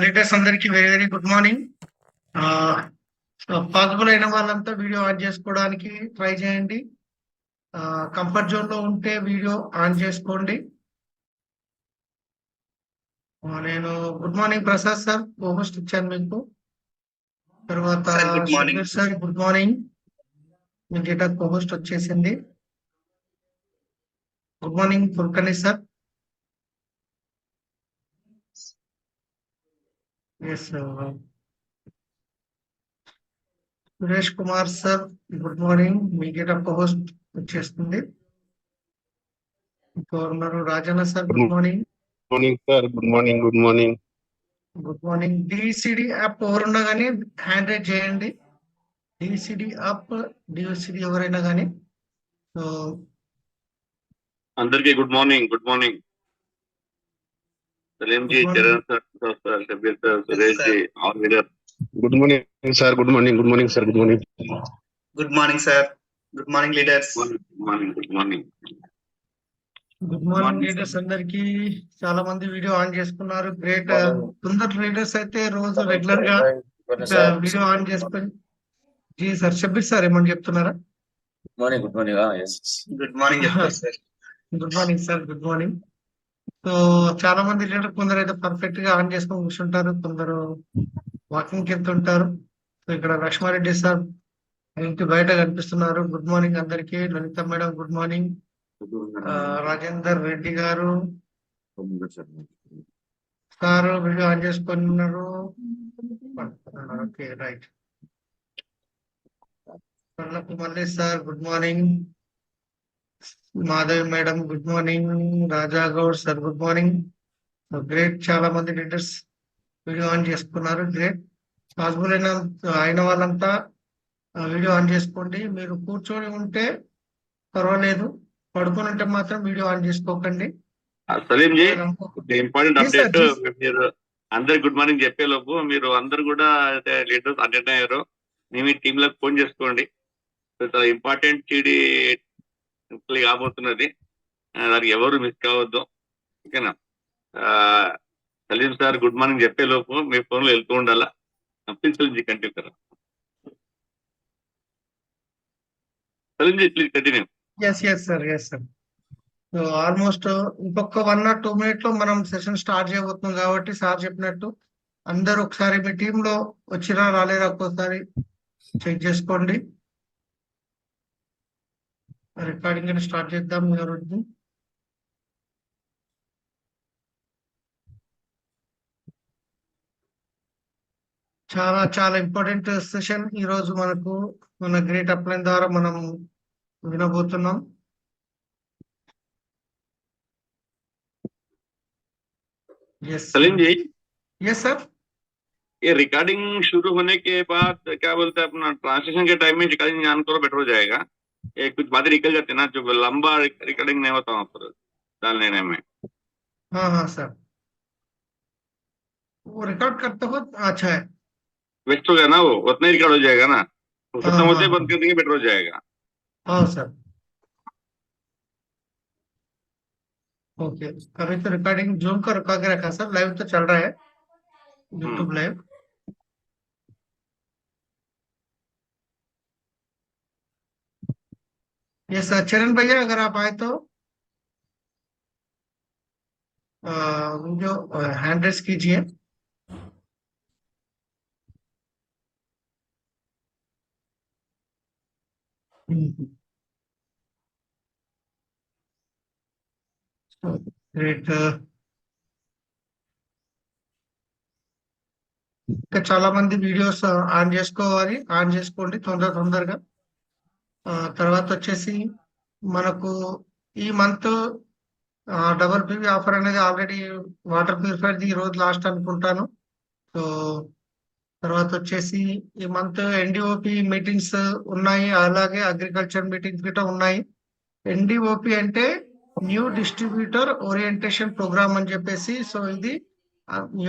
Readers అందరికి very very good morning. Possible అయిన వాళ్ళంతా వీడియో ఆన్ చేసుకోవడానికి ట్రై చేయండి. కంఫర్ట్ జోన్ లో ఉంటే వీడియో ఆన్ చేసుకోండి. నేను good morning Prasad sir host ఇచ్చాను మీకు. తర్వాత సార్ గుడ్ మార్నింగ్, మీ డేటా హోస్ట్ వచ్చేసింది. గుడ్ మార్నింగ్ ఫుల్కనీ sir. S Suresh Kumar sir good morning, మీ డేటా హోస్ట్ వచ్చేస్తుంది. ఉన్నారు Rajanna sir good morning. Morning sir, good morning. Good morning. Good morning. DCD app ఎవరున్నా కానీ హ్యాండ్ రైజ్ చేయండి. డిసిడి యాప్, డిసిడి ఎవరైనా కానీ. సో అందరికీ good morning. Good morning. Salim ji, Charan sir, Shabbir sir, Suresh ji, all leader. Good morning sir. Good morning. Good morning sir. Good morning. Good morning sir. Good morning leaders. Good morning. Good morning. Good morning leaders అందరికి. చాలా మంది video on చేసుకున్నారు. Great. కొందరు leaders అయితే రోజు regular గా video on చేసుకొని. Ji sir, Shabbir sir ఏమని చెప్తున్నారా? Good morning. Good morning. Good morning sir. Good morning sir. Good morning. So చాలా మంది లీడర్ కొందరు అయితే పర్ఫెక్ట్ గా ఆన్ చేసుకొని కూర్చుంటారు, కొందరు వాకింగ్ వెళ్తుంటారు. సో ఇక్కడ లక్ష్మారెడ్డి సార్ ఇంటి బయట కనిపిస్తున్నారు. గుడ్ మార్నింగ్ అందరికి. Lalitha madam good morning. Rajender Reddy గారు సార్ వీడియో ఆన్ చేసుకొని ఉన్నారు. Okay right. మళ్ళీ sir good morning. Madhavi madam good morning. Raja Goud sir good morning. Great. చాలా మంది లీడర్స్ వీడియో ఆన్ చేసుకున్నారు. గ్రేట్. పాసిబుల్ అయిన వాళ్ళంతా వీడియో ఆన్ చేసుకోండి. మీరు కూర్చొని ఉంటే పర్వాలేదు, పడుకొని ఉంటే మాత్రం వీడియో ఆన్ చేసుకోకండి. Salim ji, important update. మీరు అందరు గుడ్ మార్నింగ్ చెప్పే లోపు మీరు అందరు కూడా లీడర్స్ అటెండ్ అయ్యారు. మీ టీమ్ లకు ఫోన్ చేసుకోండి. ఇంపార్టెంట్ చీడీ కాబోతున్నది, దానికి ఎవరు మిస్ కావద్దు. ఓకేనా? సలీం సార్ గుడ్ మార్నింగ్ చెప్పే లోపు మీ ఫోన్ లో వెళ్తూ ఉండాలా. ప్లీజ్ జీ కంటిన్యూ కరా. Salim ji please continue. Yes sir. So almost ఇంకొక 1 or 2 minutes లో మనం సెషన్ స్టార్ట్ చేయబోతున్నాం కాబట్టి సార్ చెప్పినట్టు అందరూ ఒకసారి మీ టీమ్ లో వచ్చినా రాలేదా ఒక్కోసారి చెక్ చేసుకోండి. రికార్డింగ్ అని స్టార్ట్ చేద్దాం. మీరు చాలా చాలా ఇంపార్టెంట్ సెషన్ ఈ రోజు మనకు మన గ్రేట్ అప్లైన్ ద్వారా మనం వినబోతున్నాం. सलीम जी, यस सर. ये रिकॉर्डिंग शुरू होने के बाद क्या बोलते हैं, अपना ट्रांसलेशन के टाइम में रिकॉर्डिंग ऑन करो, बेटर हो जाएगा. ये कुछ बातें निकल जाती है ना, जो लंबा रिकॉर्डिंग नहीं होता वहाँ पर डालने में. हाँ सर, वो रिकॉर्ड करते हो अच्छा है. वेस्ट हो गया ना, वो उतना ही रिकॉर्ड हो जाएगा ना. खत्म होते ही बंद कर देंगे, बेटर हो जाएगा. हाँ सर. ओके, अभी तो रिकॉर्डिंग जूम कर रखा के रखा सर. लाइव तो चल रहा है यूट्यूब लाइव. ये सर चरण भैया अगर आप आए तो जो हैंड रेस कीजिए. గ్రేట్. ఇంకా చాలా మంది వీడియోస్ ఆన్ చేసుకోండి తొందరగా. తర్వాత వచ్చేసి మనకు ఈ మంత్ డబుల్ పీవీ ఆఫర్ అనేది ఆల్రెడీ వాటర్ ప్యూరిఫైర్ ఈ రోజు లాస్ట్ అనుకుంటాను. సో తర్వాత వచ్చేసి ఈ మంత్ ఎన్డిఓపి మీటింగ్స్ ఉన్నాయి, అలాగే అగ్రికల్చర్ మీటింగ్స్ గిట్ట ఉన్నాయి. ఎన్డిఓపి అంటే న్యూ డిస్ట్రిబ్యూటర్ ఓరియంటేషన్ ప్రోగ్రామ్ అని చెప్పేసి. సో ఇది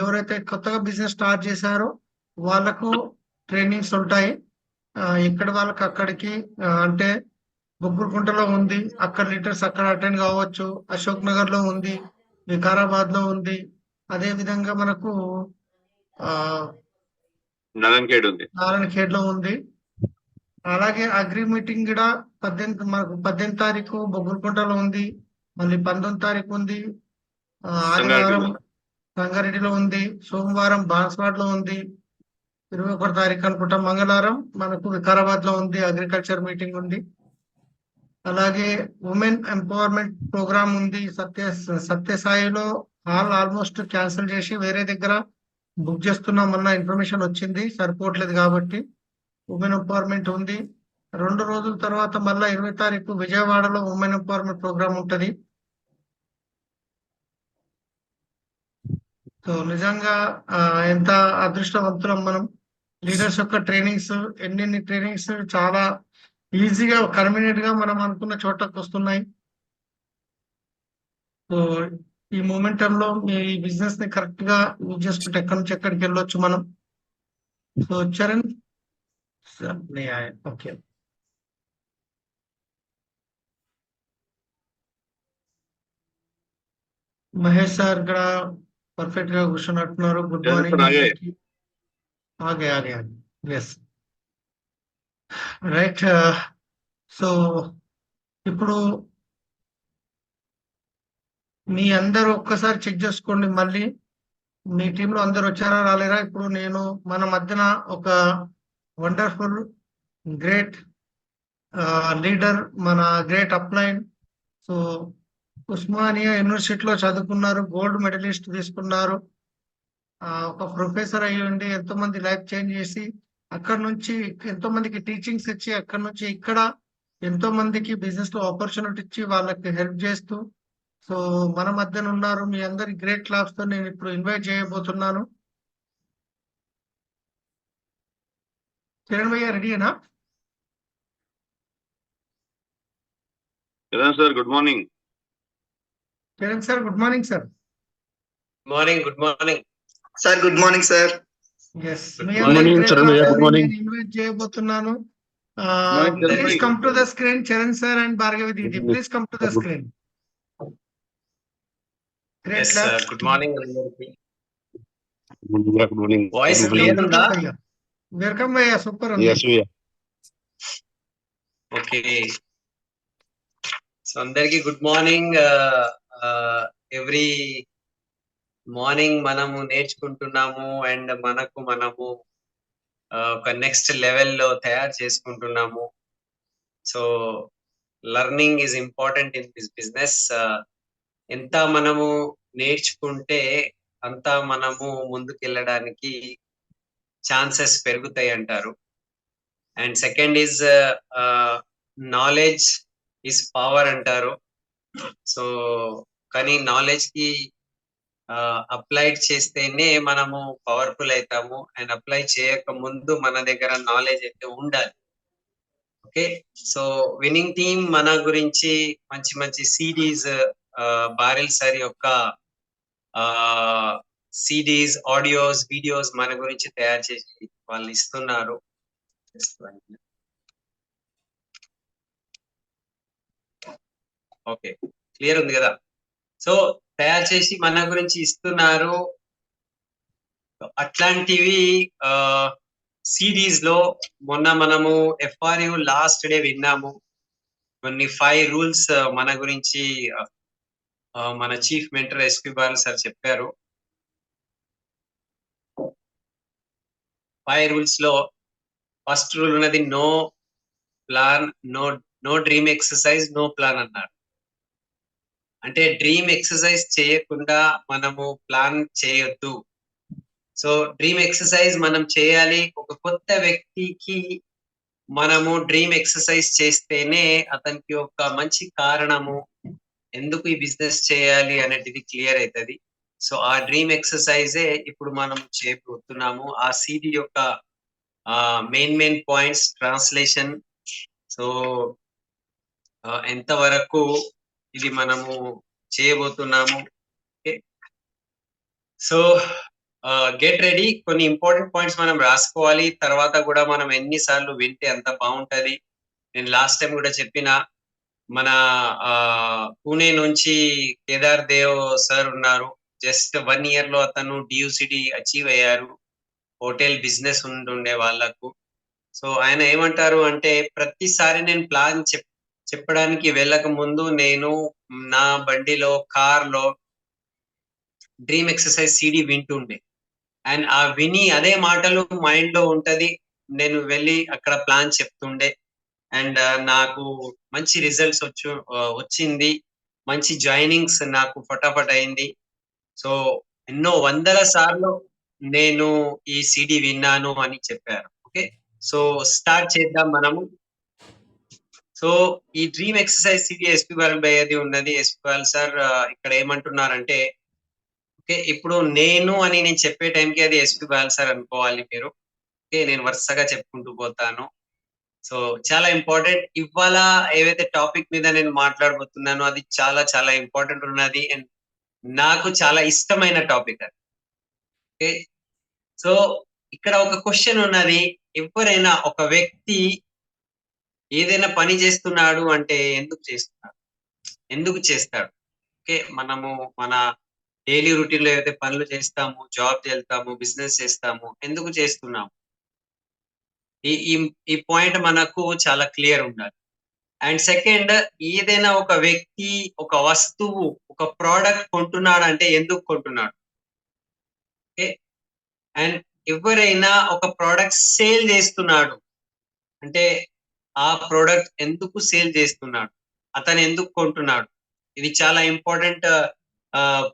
ఎవరైతే కొత్తగా బిజినెస్ స్టార్ట్ చేశారో వాళ్ళకు ట్రైనింగ్స్ ఉంటాయి. ఇక్కడ వాళ్ళకి అక్కడికి అంటే బొగ్గులకుంటలో ఉంది, అక్కడ లీడర్స్ అక్కడ అటెండ్ కావచ్చు. అశోక్ నగర్ లో ఉంది, వికారాబాద్ లో ఉంది. అదే విధంగా మనకు ఆ నారాయణఖేడ్ ఉంది. నారాయణఖేడ్ లో ఉంది. అలాగే అగ్రి మీటింగ్ కూడా 18 మనకు 18 తారీఖు బొగ్గులకుంటలో ఉంది, మళ్ళీ 19 తారీఖు ఉంది. ఆదివారం రంగారెడ్డిలో ఉంది, సోమవారం బాన్స్వాడ్ లో ఉంది, 21 తారీఖు అనుకుంటా మంగళవారం మనకు వికారాబాద్ లో ఉంది, అగ్రికల్చర్ మీటింగ్ ఉంది. అలాగే ఉమెన్ ఎంపవర్మెంట్ ప్రోగ్రామ్ ఉంది సత్యసాయిలో. హాల్ ఆల్మోస్ట్ క్యాన్సిల్ చేసి వేరే దగ్గర బుక్ చేస్తున్నామన్న ఇన్ఫర్మేషన్ వచ్చింది, సరిపోవట్లేదు కాబట్టి. ఉమెన్ ఎంపవర్మెంట్ ఉంది. 2 రోజుల తర్వాత మళ్ళా 20 తారీఖు విజయవాడలో ఉమెన్ ఎంపవర్మెంట్ ప్రోగ్రామ్ ఉంటది. సో నిజంగా ఎంత అదృష్టవంతులం మనం. లీడర్స్ యొక్క ట్రైనింగ్స్, ఎన్ని ట్రైనింగ్స్ చాలా ఈజీగా కన్వీనియంట్ గా మనం అనుకున్న చోటకు వస్తున్నాయి. సో ఈ మూమెంటం లో మీ బిజినెస్ ని కరెక్ట్ గా యూజ్ చేసుకుంటే ఎక్కడి నుంచి ఎక్కడికి వెళ్ళొచ్చు మనం. So Charan okay, Mahesh sir ఇక్కడ పర్ఫెక్ట్ గా కూర్చున్నట్టున్నారు. Good morning. ఆగే ఆగే ఎస్ రైట్. సో ఇప్పుడు మీ అందరూ ఒక్కసారి చెక్ చేసుకోండి మళ్ళీ, మీ టీంలో అందరు వచ్చారా రాలేరా. ఇప్పుడు నేను మన మధ్యన ఒక వండర్ఫుల్ గ్రేట్ లీడర్, మన గ్రేట్ అప్లైన్. సో ఉస్మానియా యూనివర్సిటీలో చదువుకున్నారు, గోల్డ్ మెడలిస్ట్ తీసుకున్నారు. ఒక ప్రొఫెసర్ అయ్యి ఉండి ఎంతో మంది లైఫ్ చేంజ్ చేసి అక్కడ నుంచి ఎంతో మందికి టీచింగ్స్ ఇచ్చి అక్కడ నుంచి ఇక్కడ ఎంతో మందికి బిజినెస్ లో ఆపర్చునిటీ ఇచ్చి వాళ్ళకి హెల్ప్ చేస్తూ సో మన మధ్యన ఉన్నారు. మీ అందరి గ్రేట్ క్లాప్స్ తో నేను ఇప్పుడు ఇన్వైట్ చేయబోతున్నాను. కిరణ్ భయ్య రెడీనా? Kiran sir good morning. Kiran sir good morning sir. Good morning sir. Good morning sir. Yes, invite చేయబోతున్నాను. Please come to the screen. Charan sir and Bhargavi దీది, ప్లీజ్ కమ్ టు ద స్క్రీన్. గుడ్ మార్నింగ్ అందరికి. Good morning. వాయిస్ క్లియర్ ఉందా? Welcome భయ్య, super ఉంది. Yes, we are. Okay, so అందరికి good morning. Every morning మనము నేర్చుకుంటున్నాము అండ్ మనము ఒక నెక్స్ట్ లెవెల్లో తయారు చేసుకుంటున్నాము. So learning is important in this business. ఎంత మనము నేర్చుకుంటే అంత మనము ముందుకు వెళ్ళడానికి ఛాన్సెస్ పెరుగుతాయి అంటారు. And second is knowledge is power అంటారు. సో కానీ నాలెడ్జ్ కి అప్లైడ్ చేస్తేనే మనము పవర్ఫుల్ అవుతాము. అండ్ అప్లై చేయక ముందు మన దగ్గర నాలెడ్జ్ అయితే ఉండాలి. ఓకే, సో విన్నింగ్ టీమ్ మన గురించి మంచి మంచి సిడీస్, బారెల్ సార్ యొక్క సిడీస్, ఆడియోస్, వీడియోస్ మన గురించి తయారు చేసి వాళ్ళు ఇస్తున్నారు. ఓకే, క్లియర్ ఉంది కదా? సో తయారు చేసి మన గురించి ఇస్తున్నారు. అట్లాంటివి సిరీస్ లో మొన్న మనము FRU లాస్ట్ డే విన్నాము. కొన్ని 5 రూల్స్ మన గురించి మన chief mentor SP Balu sir చెప్పారు. 5 రూల్స్ లో ఫస్ట్ రూల్ ఉన్నది no plan, no dream exercise, no plan అన్నారు. అంటే డ్రీమ్ ఎక్సర్సైజ్ చేయకుండా మనము ప్లాన్ చేయొద్దు. సో డ్రీమ్ ఎక్సర్సైజ్ మనం చేయాలి. ఒక కొత్త వ్యక్తికి మనము డ్రీమ్ ఎక్సర్సైజ్ చేస్తేనే అతనికి ఒక మంచి కారణము ఎందుకు ఈ బిజినెస్ చేయాలి అనేది క్లియర్ అవుతుంది. సో ఆ డ్రీమ్ ఎక్సర్సైజే ఇప్పుడు మనం చేయబోతున్నాము. ఆ సిడి యొక్క మెయిన్ పాయింట్స్ ట్రాన్స్లేషన్. సో ఎంతవరకు ఇది మనము చేయబోతున్నాము. So get ready. కొన్ని ఇంపార్టెంట్ పాయింట్స్ మనం రాసుకోవాలి. తర్వాత కూడా మనం ఎన్నిసార్లు వింటే అంత బాగుంటది. నేను లాస్ట్ టైం కూడా చెప్పిన మన పూణే నుంచి కేదార్ దేవ్ సార్ ఉన్నారు. జస్ట్ 1 ఇయర్ లో అతను డియూసిటీ అచీవ్ అయ్యారు. హోటల్ బిజినెస్ ఉండే వాళ్ళకు. సో ఆయన ఏమంటారు అంటే, ప్రతిసారి నేను ప్లాన్ చెప్పడానికి వెళ్ళక ముందు నేను నా బండిలో కార్లో డ్రీమ్ ఎక్సర్సైజ్ సిడి వింటుండే. అండ్ ఆ విని అదే మాటలు మైండ్ లో ఉంటది. నేను వెళ్ళి అక్కడ ప్లాన్ చెప్తుండే. అండ్ నాకు మంచి రిజల్ట్స్ వచ్చింది. మంచి జాయినింగ్స్ నాకు ఫటాఫట్ అయింది. సో ఎన్నో వందల సార్లు నేను ఈ సిడి విన్నాను అని చెప్పారు. ఓకే, సో స్టార్ట్ చేద్దాం మనము. సో ఈ dream exercise CD SP Bal బయ్యది ఉన్నది. ఎస్పి బాల్ సార్ ఇక్కడ ఏమంటున్నారంటే, ఓకే, ఇప్పుడు నేను చెప్పే టైంకి అది ఎస్పి బాల్ సార్ అనుకోవాలి మీరు. ఓకే, నేను వరుసగా చెప్పుకుంటూ పోతాను. సో చాలా ఇంపార్టెంట్. ఇవాళ ఏవైతే టాపిక్ మీద నేను మాట్లాడబోతున్నానో అది చాలా చాలా ఇంపార్టెంట్ ఉన్నది. అండ్ నాకు చాలా ఇష్టమైన టాపిక్ అది. ఓకే, సో ఇక్కడ ఒక క్వశ్చన్ ఉన్నది. ఎవరైనా ఒక వ్యక్తి ఏదైనా పని చేస్తున్నాడు అంటే ఎందుకు చేస్తున్నాడు, ఎందుకు చేస్తాడు? ఓకే, మనము మన డైలీ రొటీన్ లో ఏదైతే పనులు చేస్తాము, జాబ్ వెళ్తాము, బిజినెస్ చేస్తాము, ఎందుకు చేస్తున్నాము? ఈ ఈ ఈ పాయింట్ మనకు చాలా క్లియర్ ఉండాలి. అండ్ సెకండ్, ఏదైనా ఒక వ్యక్తి ఒక వస్తువు, ఒక ప్రోడక్ట్ కొంటున్నాడు అంటే ఎందుకు కొంటున్నాడు? ఓకే, అండ్ ఎవరైనా ఒక ప్రోడక్ట్ సేల్ చేస్తున్నాడు అంటే ఆ ప్రోడక్ట్ ఎందుకు సేల్ చేస్తున్నాడు, అతను ఎందుకు కొంటున్నాడు? ఇది చాలా ఇంపార్టెంట్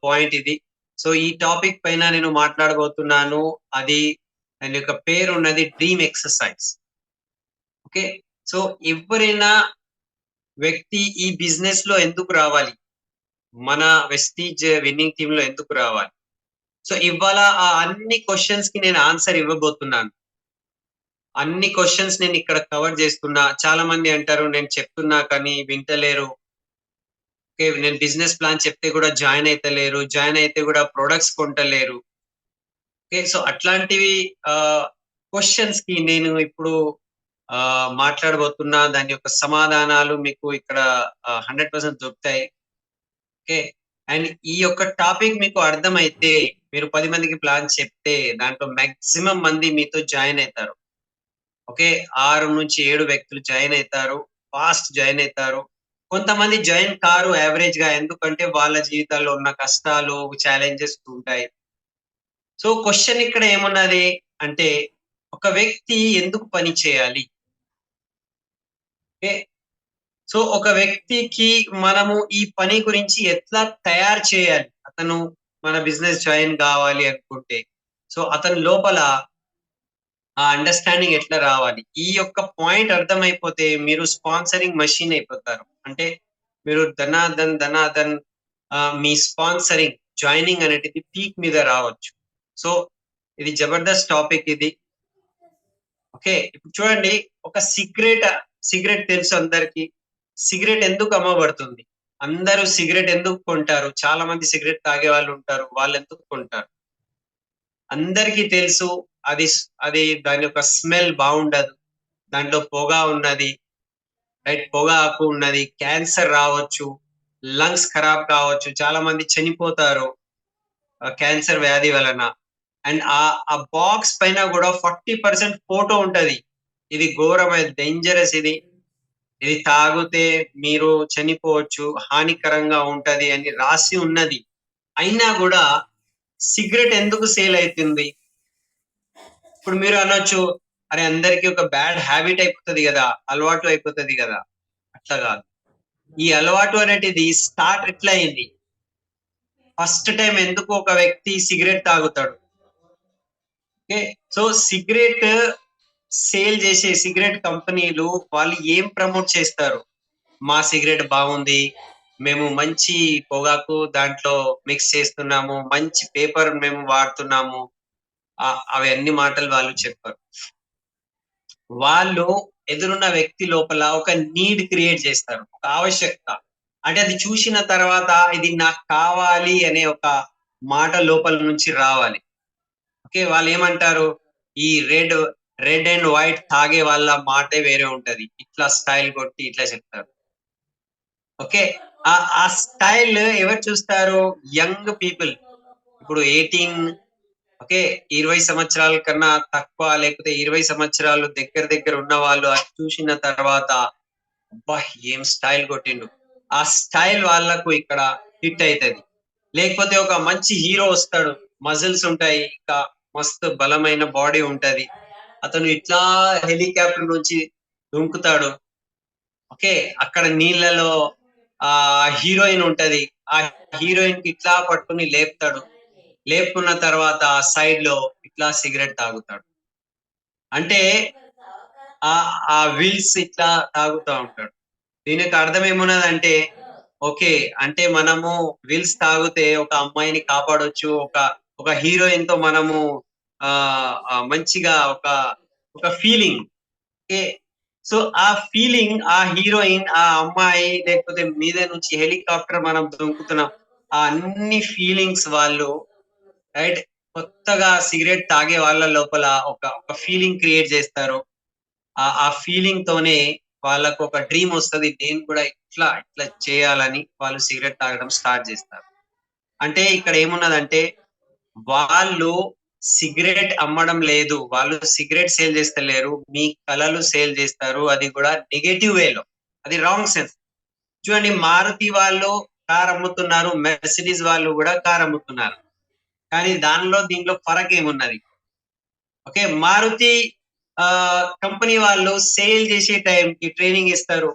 పాయింట్ ఇది. సో ఈ టాపిక్ పైన నేను మాట్లాడబోతున్నాను. అది దాని యొక్క పేరు ఉన్నది డ్రీమ్ ఎక్సర్సైజ్. ఓకే, సో ఎవరైనా వ్యక్తి ఈ బిజినెస్ లో ఎందుకు రావాలి, మన వెస్టీజ్ విన్నింగ్ టీమ్ లో ఎందుకు రావాలి? సో ఇవాళ ఆ అన్ని క్వశ్చన్స్ కి నేను ఆన్సర్ ఇవ్వబోతున్నాను. అన్ని క్వశ్చన్స్ నేను ఇక్కడ కవర్ చేస్తున్నా. చాలా మంది అంటారు నేను చెప్తున్నా కానీ వింటలేరు. ఓకే, నేను బిజినెస్ ప్లాన్ చెప్తే కూడా జాయిన్ అయితలేరు, జాయిన్ అయితే కూడా ప్రొడక్ట్స్ కొంటలేరు. ఓకే, సో అట్లాంటివి క్వశ్చన్స్ కి నేను ఇప్పుడు మాట్లాడబోతున్నా. దాని యొక్క సమాధానాలు మీకు ఇక్కడ 100% దొరుకుతాయి. ఓకే, అండ్ ఈ యొక్క టాపిక్ మీకు అర్థమైతే మీరు 10 మందికి ప్లాన్ చెప్తే దాంట్లో మాక్సిమం మంది మీతో జాయిన్ అవుతారు. ఓకే, 6 నుంచి 7 వ్యక్తులు జాయిన్ అవుతారు, ఫాస్ట్ జాయిన్ అవుతారు. కొంతమంది జాయిన్ కారు యావరేజ్ గా, ఎందుకంటే వాళ్ళ జీవితాల్లో ఉన్న కష్టాలు, ఛాలెంజెస్ ఉంటాయి. సో క్వశ్చన్ ఇక్కడ ఏమున్నది అంటే, ఒక వ్యక్తి ఎందుకు పని చేయాలి? ఓకే, సో ఒక వ్యక్తికి మనము ఈ పని గురించి ఎట్లా తయారు చేయాలి, అతను మన బిజినెస్ జాయిన్ కావాలి అనుకుంటే సో అతని లోపల ఆ అండర్స్టాండింగ్ ఎట్లా రావాలి? ఈ యొక్క పాయింట్ అర్థమైపోతే మీరు స్పాన్సరింగ్ మషిన్ అయిపోతారు. అంటే మీరు ధనాధన్ మీ స్పాన్సరింగ్ జాయినింగ్ అనేది పీక్ మీద రావచ్చు. సో ఇది జబర్దస్త్ టాపిక్ ఇది. ఓకే, ఇప్పుడు చూడండి, ఒక సిగరెట్ తెలుసు అందరికి. సిగరెట్ ఎందుకు అమ్మబడుతుంది? అందరూ సిగరెట్ ఎందుకు కొంటారు? చాలా మంది సిగరెట్ తాగే వాళ్ళు ఉంటారు, వాళ్ళు ఎందుకు కొంటారు? అందరికీ తెలుసు, అది దాని యొక్క స్మెల్ బాగుండదు, దాంట్లో పొగ ఉన్నది, రైట్, పొగాకు ఉన్నది, క్యాన్సర్ రావచ్చు, లంగ్స్ ఖరాబ్ కావచ్చు, చాలా మంది చనిపోతారు క్యాన్సర్ వ్యాధి వలన. అండ్ ఆ బాక్స్ పైన కూడా 40% ఫోటో ఉంటది. ఇది ఘోరమైన డేంజరస్, ఇది తాగితే మీరు చనిపోవచ్చు, హానికరంగా ఉంటది అని రాసి ఉన్నది. అయినా కూడా సిగరెట్ ఎందుకు సేల్ అవుతుంది? ఇప్పుడు మీరు అనొచ్చు, అరే అందరికి ఒక బ్యాడ్ హ్యాబిట్ అయిపోతుంది కదా, అలవాటు అయిపోతుంది కదా. అట్లా కాదు. ఈ అలవాటు అనేది స్టార్ట్ ఎట్లా అయింది? ఫస్ట్ టైం ఎందుకు ఒక వ్యక్తి సిగరెట్ తాగుతాడు? ఓకే, సో సిగరెట్ సేల్ చేసే సిగరెట్ కంపెనీలు వాళ్ళు ఏం ప్రమోట్ చేస్తారు? మా సిగరెట్ బాగుంది, మేము మంచి పొగాకు దాంట్లో మిక్స్ చేస్తున్నాము, మంచి పేపర్ మేము వాడుతున్నాము, అవి అన్ని మాటలు వాళ్ళు చెప్పారు. వాళ్ళు ఎదురున్న వ్యక్తి లోపల ఒక నీడ్ క్రియేట్ చేస్తారు, ఒక ఆవశ్యకత. అంటే అది చూసిన తర్వాత ఇది నాకు కావాలి అనే ఒక మాట లోపల నుంచి రావాలి. ఓకే, వాళ్ళు ఏమంటారు, ఈ రెడ్ రెడ్ అండ్ వైట్ తాగే వాళ్ళ మాటే వేరే ఉంటది. ఇట్లా స్టైల్ కొట్టి ఇట్లా చెప్తారు. ఓకే, ఆ స్టైల్ ఎవరు చూస్తారు? Young people. ఇప్పుడు 18, ఓకే, 20 సంవత్సరాల కన్నా తక్కువ లేకపోతే 20 సంవత్సరాలు దగ్గర ఉన్న వాళ్ళు అది చూసిన తర్వాత అబ్బా ఏం స్టైల్ కొట్టిండు, ఆ స్టైల్ వాళ్ళకు ఇక్కడ హిట్ అవుతుంది. లేకపోతే ఒక మంచి హీరో వస్తాడు, మజిల్స్ ఉంటాయి, ఇంకా మస్తు బలమైన బాడీ ఉంటది, అతను ఇట్లా హెలికాప్టర్ నుంచి దుంకుతాడు. ఓకే, అక్కడ నీళ్ళలో ఆ హీరోయిన్ ఉంటది, ఆ హీరోయిన్ కి ఇట్లా పట్టుకుని లేపుతాడు, లేపుకున్న తర్వాత సైడ్ లో ఇట్లా సిగరెట్ తాగుతాడు. అంటే ఆ విల్స్ ఇట్లా తాగుతూ ఉంటాడు. దీనికి అర్థం ఏమున్నదంటే, ఓకే, అంటే మనము విల్స్ తాగితే ఒక అమ్మాయిని కాపాడొచ్చు, ఒక హీరోయిన్ తో మనము మంచిగా ఒక ఫీలింగ్. ఓకే, సో ఆ ఫీలింగ్, ఆ హీరోయిన్, ఆ అమ్మాయి, లేకపోతే మీద నుంచి హెలికాప్టర్ మనం దుంకుతున్నాం, ఆ అన్ని ఫీలింగ్స్ వాళ్ళు, రైట్, కొత్తగా సిగరెట్ తాగే వాళ్ళ లోపల ఒక ఫీలింగ్ క్రియేట్ చేస్తారు. ఆ ఫీలింగ్ తోనే వాళ్ళకు ఒక డ్రీమ్ వస్తుంది, నేను కూడా ఇట్లా ఇట్లా చేయాలని వాళ్ళు సిగరెట్ తాగడం స్టార్ట్ చేస్తారు. అంటే ఇక్కడ ఏమున్నదంటే, వాళ్ళు సిగరెట్ అమ్మడం లేదు, వాళ్ళు సిగరెట్ సేల్ చేస్తలేరు, మీ కళలు సేల్ చేస్తారు, అది కూడా నెగటివ్ వేలో, అది రాంగ్ సెన్స్. చూడండి, మారుతి వాళ్ళు కార్ అమ్ముతున్నారు, మెర్సిడీస్ వాళ్ళు కూడా కార్ అమ్ముతున్నారు, కానీ దీంట్లో ఫరక్ ఏమున్నది? ఓకే, మారుతి కంపెనీ వాళ్ళు సేల్ చేసే టైంకి ట్రైనింగ్ ఇస్తారు.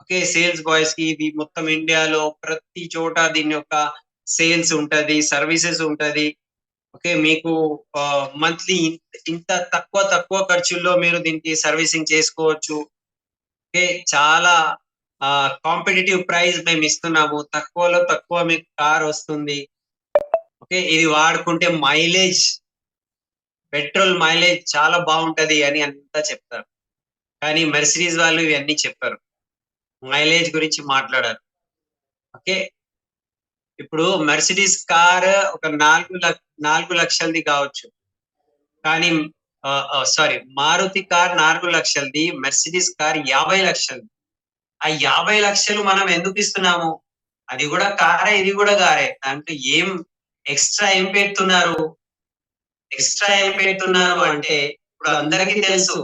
ఓకే, సేల్స్ బాయ్స్ కి ఇది మొత్తం ఇండియాలో ప్రతి చోట దీని యొక్క సేల్స్ ఉంటది, సర్వీసెస్ ఉంటది. ఓకే, మీకు మంత్లీ ఇంత తక్కువ ఖర్చుల్లో మీరు దీనికి సర్వీసింగ్ చేసుకోవచ్చు. ఓకే, చాలా కాంపిటేటివ్ ప్రైస్ మేము ఇస్తున్నాము, తక్కువలో తక్కువ మీకు కార్ వస్తుంది. ఓకే, ఇది వాడుకుంటే మైలేజ్, పెట్రోల్ మైలేజ్ చాలా బాగుంటది అని అంతా చెప్తారు. కానీ మెర్సిడీస్ వాళ్ళు ఇవన్నీ చెప్పారు, మైలేజ్ గురించి మాట్లాడారు. ఓకే, ఇప్పుడు మెర్సిడీస్ కార్ ఒక 4 లక్షలది కావచ్చు, కానీ సారీ, మారుతి కార్ 4 లక్షలది, మెర్సిడీస్ కార్ 50 లక్షలది. ఆ 50 లక్షలు మనం ఎందుకు ఇస్తున్నాము? అది కూడా కారే, ఇది కూడా కారే, దాంట్లో ఏం ఎక్స్ట్రా ఏం పెడుతున్నారు? ఎక్స్ట్రా ఏం పెడుతున్నారు అంటే, ఇప్పుడు అందరికీ తెలుసు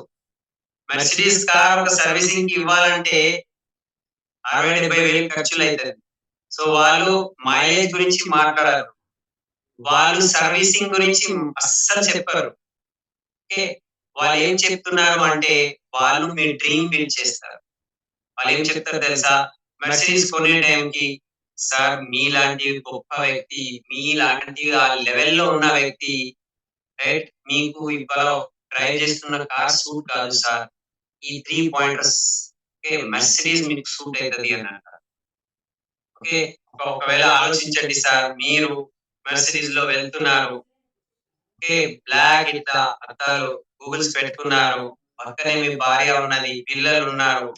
మెర్సిడీస్ కార్ ఒక సర్వీసింగ్ కి ఇవ్వాలంటే 60-70 వేలు ఖర్చులు అవుతుంది. సో వాళ్ళు మైలేజ్ గురించి మాట్లాడారు, వాళ్ళు సర్వీసింగ్ గురించి అస్సలు చెప్పారు. ఓకే, వాళ్ళు ఏం చెప్తున్నారు అంటే, వాళ్ళు మీ డ్రీమ్ బిల్డ్ చేస్తారు. వాళ్ళు ఏం చెప్తారు తెలుసా? మెర్సిడీస్ కొనే టైంకి, సార్ మీలాంటి గొప్ప వ్యక్తి, మీలాంటి ఆ లెవెల్లో ఉన్న వ్యక్తి, రైట్, మీకు ఇవాళ డ్రైవ్ చేస్తున్న కార్ సూట్ కాదు సార్, ఈ 3 పాయింటర్స్, ఓకే, మెర్సిడీస్ మీకు సూట్ అవుతుంది అని అంటారు. ఓకే, ఒకవేళ ఆలోచించండి సార్, మీరు మెర్సిడీస్ లో వెళ్తున్నారు, ఓకే, బ్లాక్ ఇట్లా అద్దాలు గూగుల్స్ పెట్టుకున్నారు, పక్కనే మీ భార్య ఉన్నది, పిల్లలు ఉన్నారు,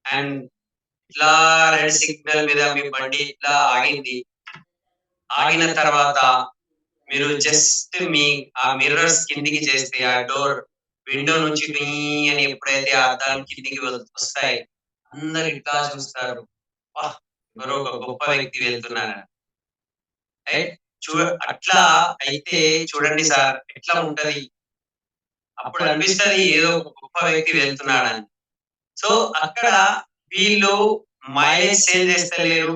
అండ్ ఇట్లా రెడ్ సిగ్నల్ మీద మీ బండి ఇట్లా ఆగింది. ఆగిన తర్వాత మీరు జస్ట్ మీ ఆ మిర్రర్స్ కిందికి చేస్తే, ఆ డోర్ విండో నుంచి అని ఎప్పుడైతే ఆ అద్దాలు కిందికి వస్తాయి, అందరు ఇట్లా చూస్తారు, ఎవరో ఒక గొప్ప వ్యక్తి వెళ్తున్నారు. రైట్, అట్లా అయితే చూడండి సార్ ఎట్లా ఉంటది, అప్పుడు అనిపిస్తది ఏదో ఒక గొప్ప వ్యక్తి వెళ్తున్నాడని. సో అక్కడ వీళ్ళు మైలేజ్ సేల్ చేస్తలేరు,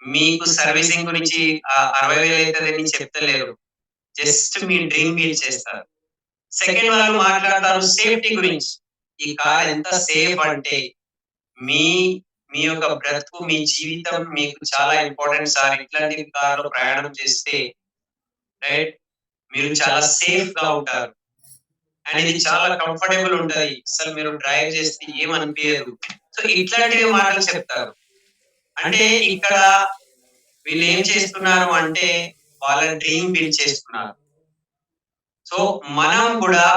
మీకు సర్వీసింగ్ గురించి 60 వేలు అవుతుందని చెప్తలేరు, జస్ట్ మీ డ్రీమ్ బిల్ చేస్తారు. సెకండ్ వాళ్ళు మాట్లాడతారు సేఫ్టీ గురించి, ఈ కార్ ఎంత సేఫ్ అంటే, మీ మీ యొక్క బ్రతుకు, మీ జీవితం మీకు చాలా ఇంపార్టెంట్ సార్, ఇట్లాంటి కార్ లో ప్రయాణం చేస్తే, రైట్, మీరు చాలా సేఫ్ గా ఉంటారు, అండ్ ఇది చాలా కంఫర్టబుల్ ఉంటది, అసలు మీరు డ్రైవ్ చేస్తే ఏమనిపించదు. సో ఇట్లాంటివి మాటలు చెప్తారు. అంటే ఇక్కడ వీళ్ళు ఏం చేస్తున్నారు అంటే, వాళ్ళ డ్రీమ్ బిల్డ్ చేస్తున్నారు. సో మనం కూడా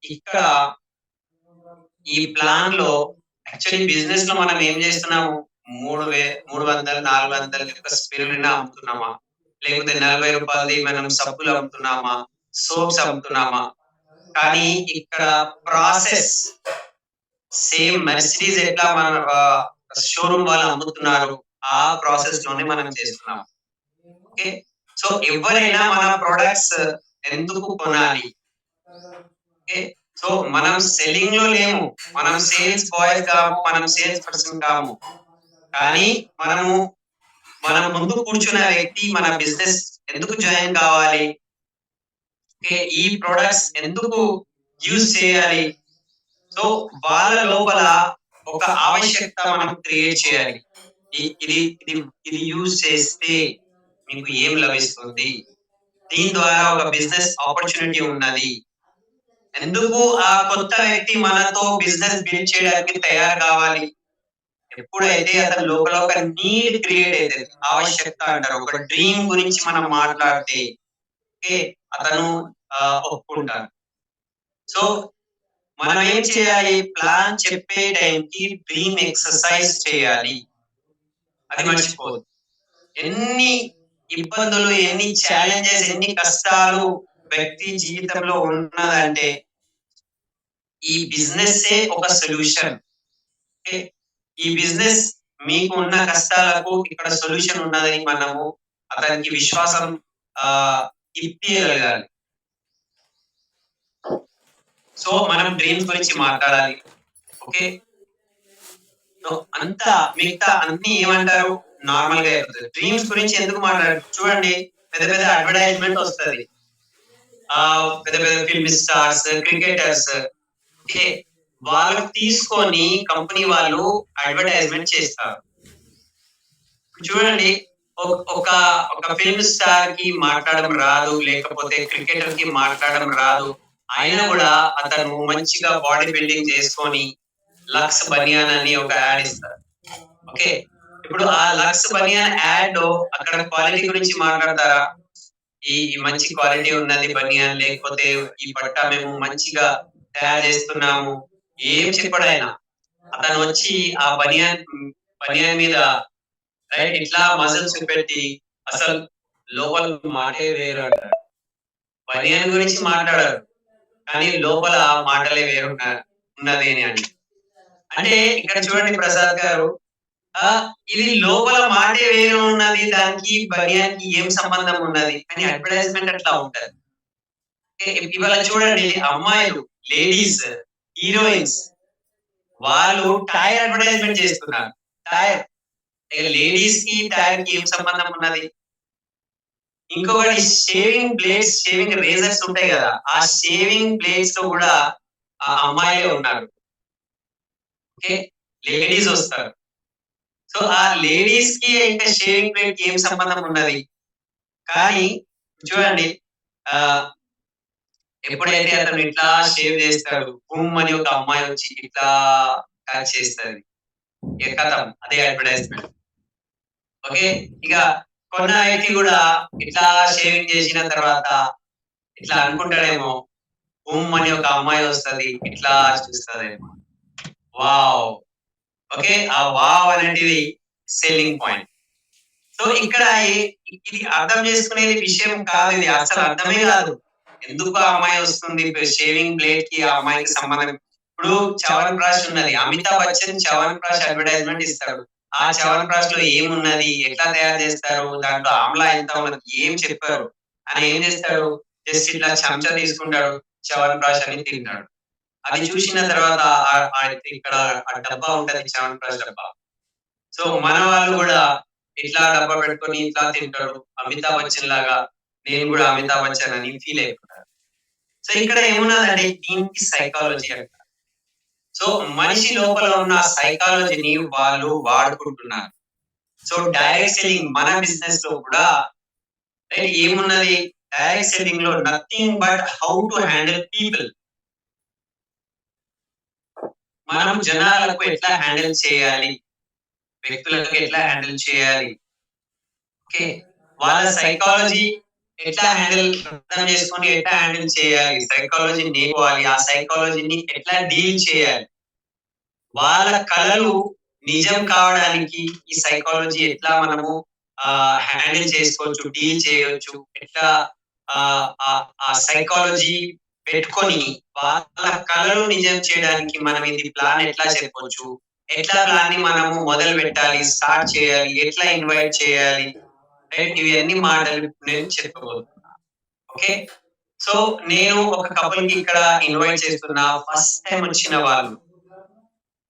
ఇక్కడ ఈ ప్లాన్ లో, యాక్చువల్లీ బిజినెస్ లో మనం ఏం చేస్తున్నాము, 300, 400 యొక్క స్పిరులినా అమ్ముతున్నామా, లేకపోతే 40 రూపాయలది మనం సబ్బులు అమ్ముతున్నామా, సోప్స్ అమ్ముతున్నామా, కానీ ఇక్కడ ప్రాసెస్ సేమ్ మెర్సిడీస్ ఎట్లా మన షోరూమ్ వాళ్ళు అమ్ముతున్నారు ఆ ప్రాసెస్ లోనే మనం చేస్తున్నాం. ఓకే, సో ఎవరైనా మన ప్రొడక్ట్స్ ఎందుకు కొనాలి? ఓకే, సో మనం సెల్లింగ్ లో లేము, మనం సేల్స్ బాయ్స్ కాము, మనం సేల్స్ పర్సన్ కాము, కానీ మన ముందు కూర్చున్న వ్యక్తి మన బిజినెస్ ఎందుకు జాయిన్ కావాలి, ఈ ప్రొడక్ట్స్ ఎందుకు యూజ్ చేయాలి, సో వాళ్ళ లోపల ఒక ఆవశ్యకత మనం క్రియేట్ చేయాలి. ఇది ఇది ఇది యూజ్ చేస్తే మీకు ఏం లభిస్తుంది, దీని ద్వారా ఒక బిజినెస్ ఆపర్చునిటీ ఉన్నది, ఎందుకు ఆ కొత్త వ్యక్తి మనతో బిజినెస్ బిల్డ్ చేయడానికి తయారు కావాలి. ఎప్పుడైతే అతని లోపల ఒక నీడ్ క్రియేట్ అవుతుంది, ఆవశ్యకత అంటారు, ఒక డ్రీమ్ గురించి మనం మాట్లాడితే అతను ఒప్పుకుంటారు. సో మనం ఏం చేయాలి, ప్లాన్ చెప్పే టైంకి డ్రీమ్ ఎక్సర్సైజ్ చేయాలి, అది మర్చిపోదు. ఎన్ని ఇబ్బందులు, ఎన్ని ఛాలెంజెస్, ఎన్ని కష్టాలు వ్యక్తి జీవితంలో ఉన్నదంటే ఈ బిజినెస్ ఒక సొల్యూషన్. ఈ బిజినెస్ మీకు ఉన్న కష్టాలకు ఇక్కడ సొల్యూషన్ ఉన్నదని మనము అతనికి విశ్వాసం ఇప్పించగలగాలి. సో మనం డ్రీమ్స్ గురించి మాట్లాడాలి. ఓకే, అంతా మిగతా అన్ని ఏమంటారు నార్మల్ గా అవుతుంది. డ్రీమ్స్ గురించి ఎందుకు మాట్లాడారు చూడండి, పెద్ద పెద్ద అడ్వర్టైజ్మెంట్ వస్తుంది, పెద్ద పెద్ద ఫిల్మ్ స్టార్స్, క్రికెటర్స్, ఓకే, వాళ్ళు తీసుకొని కంపెనీ వాళ్ళు అడ్వర్టైజ్మెంట్ చేస్తారు. చూడండి, ఒక ఫిల్మ్ స్టార్ కి మాట్లాడడం రాదు, లేకపోతే క్రికెటర్ కి మాట్లాడడం రాదు, అయినా కూడా అతను మంచిగా బాడీ బిల్డింగ్ చేసుకొని లక్స్ బనియాన్ అని ఒక యాడ్ ఇస్తారు. ఓకే, ఇప్పుడు ఆ లక్స్ బనియాన్ యాడ్ లో అక్కడ క్వాలిటీ గురించి మాట్లాడతారా, ఈ మంచి క్వాలిటీ ఉన్నది బనియాన్, లేకపోతే ఈ బట్ట మేము మంచిగా తయారు చేస్తున్నాము, ఏం చెప్పాడు ఆయన. అతను వచ్చి ఆ బనియాన్ మీద రైట్ ఇట్లా మజిల్స్ పెట్టి అసలు లోపల మాటే వేరు అంటారు. బనియాన్ గురించి మాట్లాడారు కానీ లోపల మాటలే వేరు ఉన్నది అని అంటే ఇక్కడ చూడండి ప్రసాద్ గారు, ఇది లోపల మాటే వేరు ఉన్నది, దానికి బనియాన్కి ఏం సంబంధం ఉన్నది అని అడ్వర్టైజ్మెంట్ అట్లా ఉంటది. ఇవాళ చూడండి, అమ్మాయిలు, లేడీస్, హీరోయిన్స్ వాళ్ళు టైర్ అడ్వర్టైజ్మెంట్ చేస్తున్నారు. టైర్, లేడీస్ కి టైర్ కి ఏం సంబంధం ఉన్నది? ఇంకొకటి షేవింగ్ బ్లేడ్స్, షేవింగ్ రేజర్స్ ఉంటాయి కదా, ఆ షేవింగ్ బ్లేడ్స్ లో కూడా ఆ అమ్మాయిలే ఉన్నారు. ఓకే, లేడీస్ వస్తారు. సో ఆ లేడీస్ కి ఇంకా షేవింగ్ బ్లేడ్ కి ఏం సంబంధం ఉన్నది? కానీ చూడండి, ఎప్పుడైతే అతను ఇట్లా షేవ్ చేస్తాడు, బూమ్ అని ఒక అమ్మాయి వచ్చి ఇట్లా క్యాచ్ చేస్తుంది, కథం, అదే అడ్వర్టైజ్మెంట్. ఓకే, ఇక కొన్న వ్యక్తి కూడా ఇట్లా షేవింగ్ చేసిన తర్వాత ఇట్లా అనుకుంటాడేమో, బూమ్ అని ఒక అమ్మాయి వస్తుంది, ఇట్లా చూస్తుందేమో, వావ్. ఓకే, ఆ వావ్ అనేది సెల్లింగ్ పాయింట్. సో ఇక్కడ ఇది అర్థం చేసుకునేది విషయం కాదు, ఇది అసలు అర్థమే కాదు. ఎందుకు ఆ అమ్మాయి వస్తుంది, షేవింగ్ బ్లేడ్ కి ఆ అమ్మాయికి సంబంధం. ఇప్పుడు చవన్ ప్రాష్ ఉన్నది, అమితాబ్ బచ్చన్ చవన్ ప్రాష్ అడ్వర్టైజ్మెంట్ ఇస్తాడు. ఆ చవన్ ప్రాష్ లో ఏమున్నది, ఎట్లా తయారు చేస్తారు, దాంట్లో ఆమ్లా ఎంత ఉన్నది, ఏం చెప్పారు అని ఏం చేస్తాడు, జస్ట్ ఇట్లా చెంచా తీసుకుంటాడు, చవన్ ప్రాష్ అని తింటాడు. అది చూసిన తర్వాత ఇక్కడ ఆ డబ్బా ఉంటది, చవన్ ప్రాష్ డబ్బా. సో మన వాళ్ళు కూడా ఇట్లా డబ్బా పెట్టుకొని ఇట్లా తింటాడు, అమితాబ్ బచ్చన్ లాగా నేను కూడా అమితాబ్ బచ్చన్ అని ఫీల్ అయిపోతారు. సో ఇక్కడ ఏమున్నదంటే దీనికి సైకాలజీ అంట. సో మనిషి లోపల ఉన్న సైకాలజీని వాళ్ళు వాడుకుంటున్నారు. సో డైరెక్ట్ సెల్లింగ్ మన బిజినెస్ లో కూడా ఏమున్నది, డైరెక్ట్ సెల్లింగ్ లో nothing but how to handle people. మనం జనాలకు ఎట్లా హ్యాండిల్ చేయాలి, వ్యక్తులకు ఎట్లా హ్యాండిల్ చేయాలి, ఓకే, వాళ్ళ సైకాలజీ ఎట్లా హ్యాండిల్ అర్థం చేసుకొని ఎట్లా హ్యాండిల్ చేయాలి, సైకాలజీ నేర్చుకోవాలి, ఆ సైకాలజీని ఎట్లా డీల్ చేయాలి, వాళ్ళ కళలు నిజం కావడానికి ఈ సైకాలజీ ఎట్లా మనము హ్యాండిల్ చేసుకోవచ్చు, డీల్ చేయవచ్చు, ఎట్లా ఆ సైకాలజీ పెట్టుకొని వాళ్ళ కళలు నిజం చేయడానికి మనం ఇది ప్లాన్ ఎట్లా చెప్పొచ్చు, ఎట్లా ప్లాన్ ని మనము మొదలు పెట్టాలి, స్టార్ట్ చేయాలి, ఎట్లా ఇన్వైట్ చేయాలి, రైట్, ఇవన్నీ మాటలు నేను చెప్పబోతున్నా. ఓకే, సో నేను ఒక కపుల్ కి ఇక్కడ ఇన్వైట్ చేస్తున్నా. ఫస్ట్ టైం వచ్చిన వాళ్ళు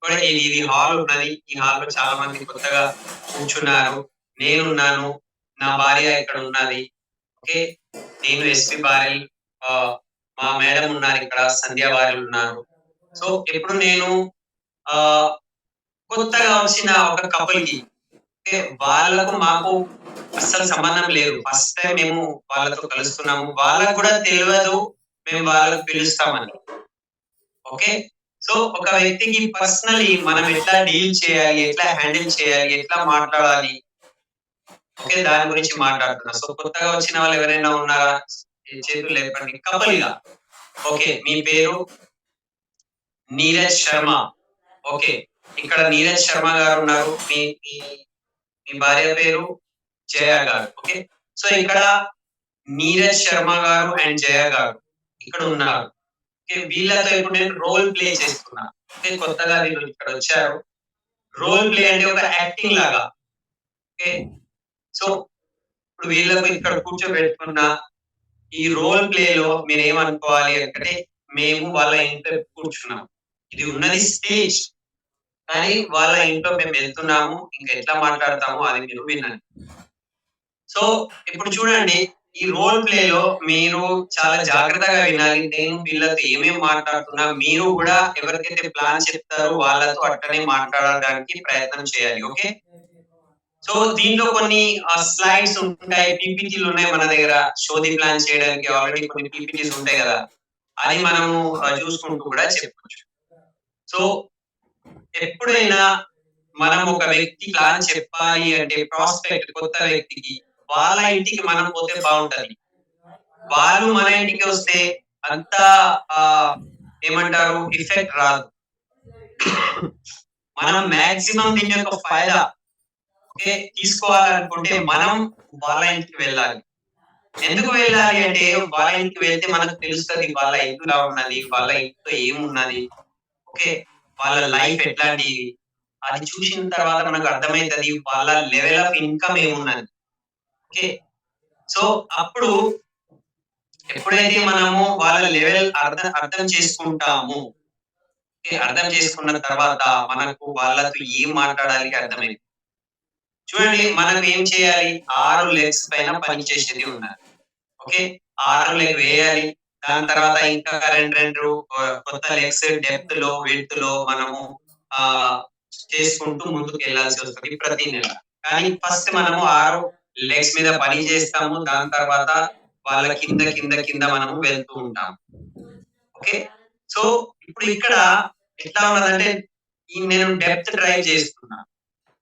కూడా ఇది హాల్ ఉన్నది. ఈ హాల్ లో చాలా మంది కొత్తగా కూర్చున్నారు. నేనున్నాను, నా భార్య ఇక్కడ ఉన్నది. ఓకే, నేను ఎస్పి బారెల్, మా మేడం ఉన్నారు ఇక్కడ, సంధ్య వారిలు ఉన్నారు. సో ఇప్పుడు నేను ఆ కొత్తగా వచ్చిన ఒక కపుల్ కి, వాళ్ళకు మాకు అస్సలు సంబంధం లేదు. ఫస్ట్ టైం మేము వాళ్ళతో కలుస్తున్నాము. వాళ్ళకు కూడా తెలియదు మేము వాళ్ళకు పిలుస్తామని. ఓకే, సో ఒక వ్యక్తికి పర్సనలీ మనం ఎట్లా డీల్ చేయాలి, ఎట్లా హ్యాండిల్ చేయాలి, ఎట్లా మాట్లాడాలి, ఓకే, దాని గురించి మాట్లాడుతున్నా. సో కొత్తగా వచ్చిన వాళ్ళు ఎవరైనా ఉన్నారా? చేతులు లేపండి. కపుల్ గా, ఓకే, మీ పేరు నీరజ్ శర్మ. ఓకే, ఇక్కడ నీరజ్ శర్మ గారు ఉన్నారు. మీ మీ భార్య పేరు జయ గారు. ఓకే, సో ఇక్కడ నీరజ్ శర్మ గారు అండ్ జయ గారు ఇక్కడ ఉన్నారు. ఓకే, వీళ్ళతో ఇప్పుడు నేను రోల్ ప్లే చేస్తున్నా. ఓకే, కొత్తగా వీళ్ళు ఇక్కడ వచ్చారు. రోల్ ప్లే అంటే ఒక యాక్టింగ్ లాగా. ఓకే, సో ఇప్పుడు వీళ్ళకు ఇక్కడ కూర్చోబెట్టుకున్న ఈ రోల్ ప్లే లో మీరు ఏమనుకోవాలి అంటే, మేము వాళ్ళ ఇంట్లో కూర్చున్నాం, ఇది ఉన్నది స్టేజ్, కానీ వాళ్ళ ఇంట్లో మేము వెళ్తున్నాము, ఇంకా ఎట్లా మాట్లాడతాము అది మీరు వినండి. సో ఇప్పుడు చూడండి, ఈ రోల్ ప్లే లో మీరు చాలా జాగ్రత్తగా వినాలి. నేను వీళ్ళతో ఏమేమి మాట్లాడుతున్నా, మీరు కూడా ఎవరికైతే ప్లాన్ చెప్తారో వాళ్ళతో అట్టనే మాట్లాడడానికి ప్రయత్నం చేయాలి. ఓకే, సో దీంట్లో కొన్ని స్లైడ్స్ ఉంటాయి, పీపీటీలు ఉన్నాయి మన దగ్గర. షోది ప్లాన్ చేయడానికి ఆల్రెడీ కొన్ని పీపీటీస్ ఉంటాయి కదా, అది మనము చూసుకుంటూ కూడా చెప్పొచ్చు. సో ఎప్పుడైనా మనం ఒక వ్యక్తి ప్లాన్ చెప్పాలి అంటే, ప్రాస్పెక్ట్ కొత్త వ్యక్తికి వాళ్ళ ఇంటికి మనం పోతే బాగుంటది. వాళ్ళు మన ఇంటికి వస్తే అంత ఏమంటారు ఎఫెక్ట్ రాదు. మనం మాక్సిమం దీని యొక్క ఫాయిదా ఓకే తీసుకోవాలనుకుంటే మనం వాళ్ళ ఇంటికి వెళ్ళాలి. ఎందుకు వెళ్ళాలి అంటే, వాళ్ళ ఇంటికి వెళ్తే మనకు తెలుస్తుంది వాళ్ళ ఇంట్లో ఉన్నది, వాళ్ళ ఇంట్లో ఏమున్నది, ఓకే, వాళ్ళ లైఫ్ ఎట్లాంటిది, అది చూసిన తర్వాత మనకు అర్థమవుతుంది వాళ్ళ లెవెల్ ఆఫ్ ఇన్కమ్ ఏమున్నది. ఓకే, సో అప్పుడు ఎప్పుడైతే మనము వాళ్ళ లెవెల్ అర్థం చేసుకుంటాము, అర్థం చేసుకున్న తర్వాత మనకు వాళ్ళతో ఏం మాట్లాడాలి అర్థమైంది. చూడండి, మనం ఏం చేయాలి, 6 లెగ్స్ పైన పని చేసేది ఉన్నది. ఓకే, 6 లెగ్ వేయాలి. దాని తర్వాత ఇంకా రెండు కొత్త లెగ్స్ డెప్త్ లో విడ్త్ లో మనము చేసుకుంటూ ముందుకు వెళ్ళాల్సి వస్తుంది ప్రతి నెల. కానీ ఫస్ట్ మనము 6 లెగ్స్ మీద పని చేస్తాము. దాని తర్వాత వాళ్ళ కింద కింద కింద మనము వెళ్తూ ఉంటాము. ఓకే, సో ఇప్పుడు ఇక్కడ ఎట్లా ఉన్నదంటే, నేను డెప్త్ డ్రైవ్ చేస్తున్నా.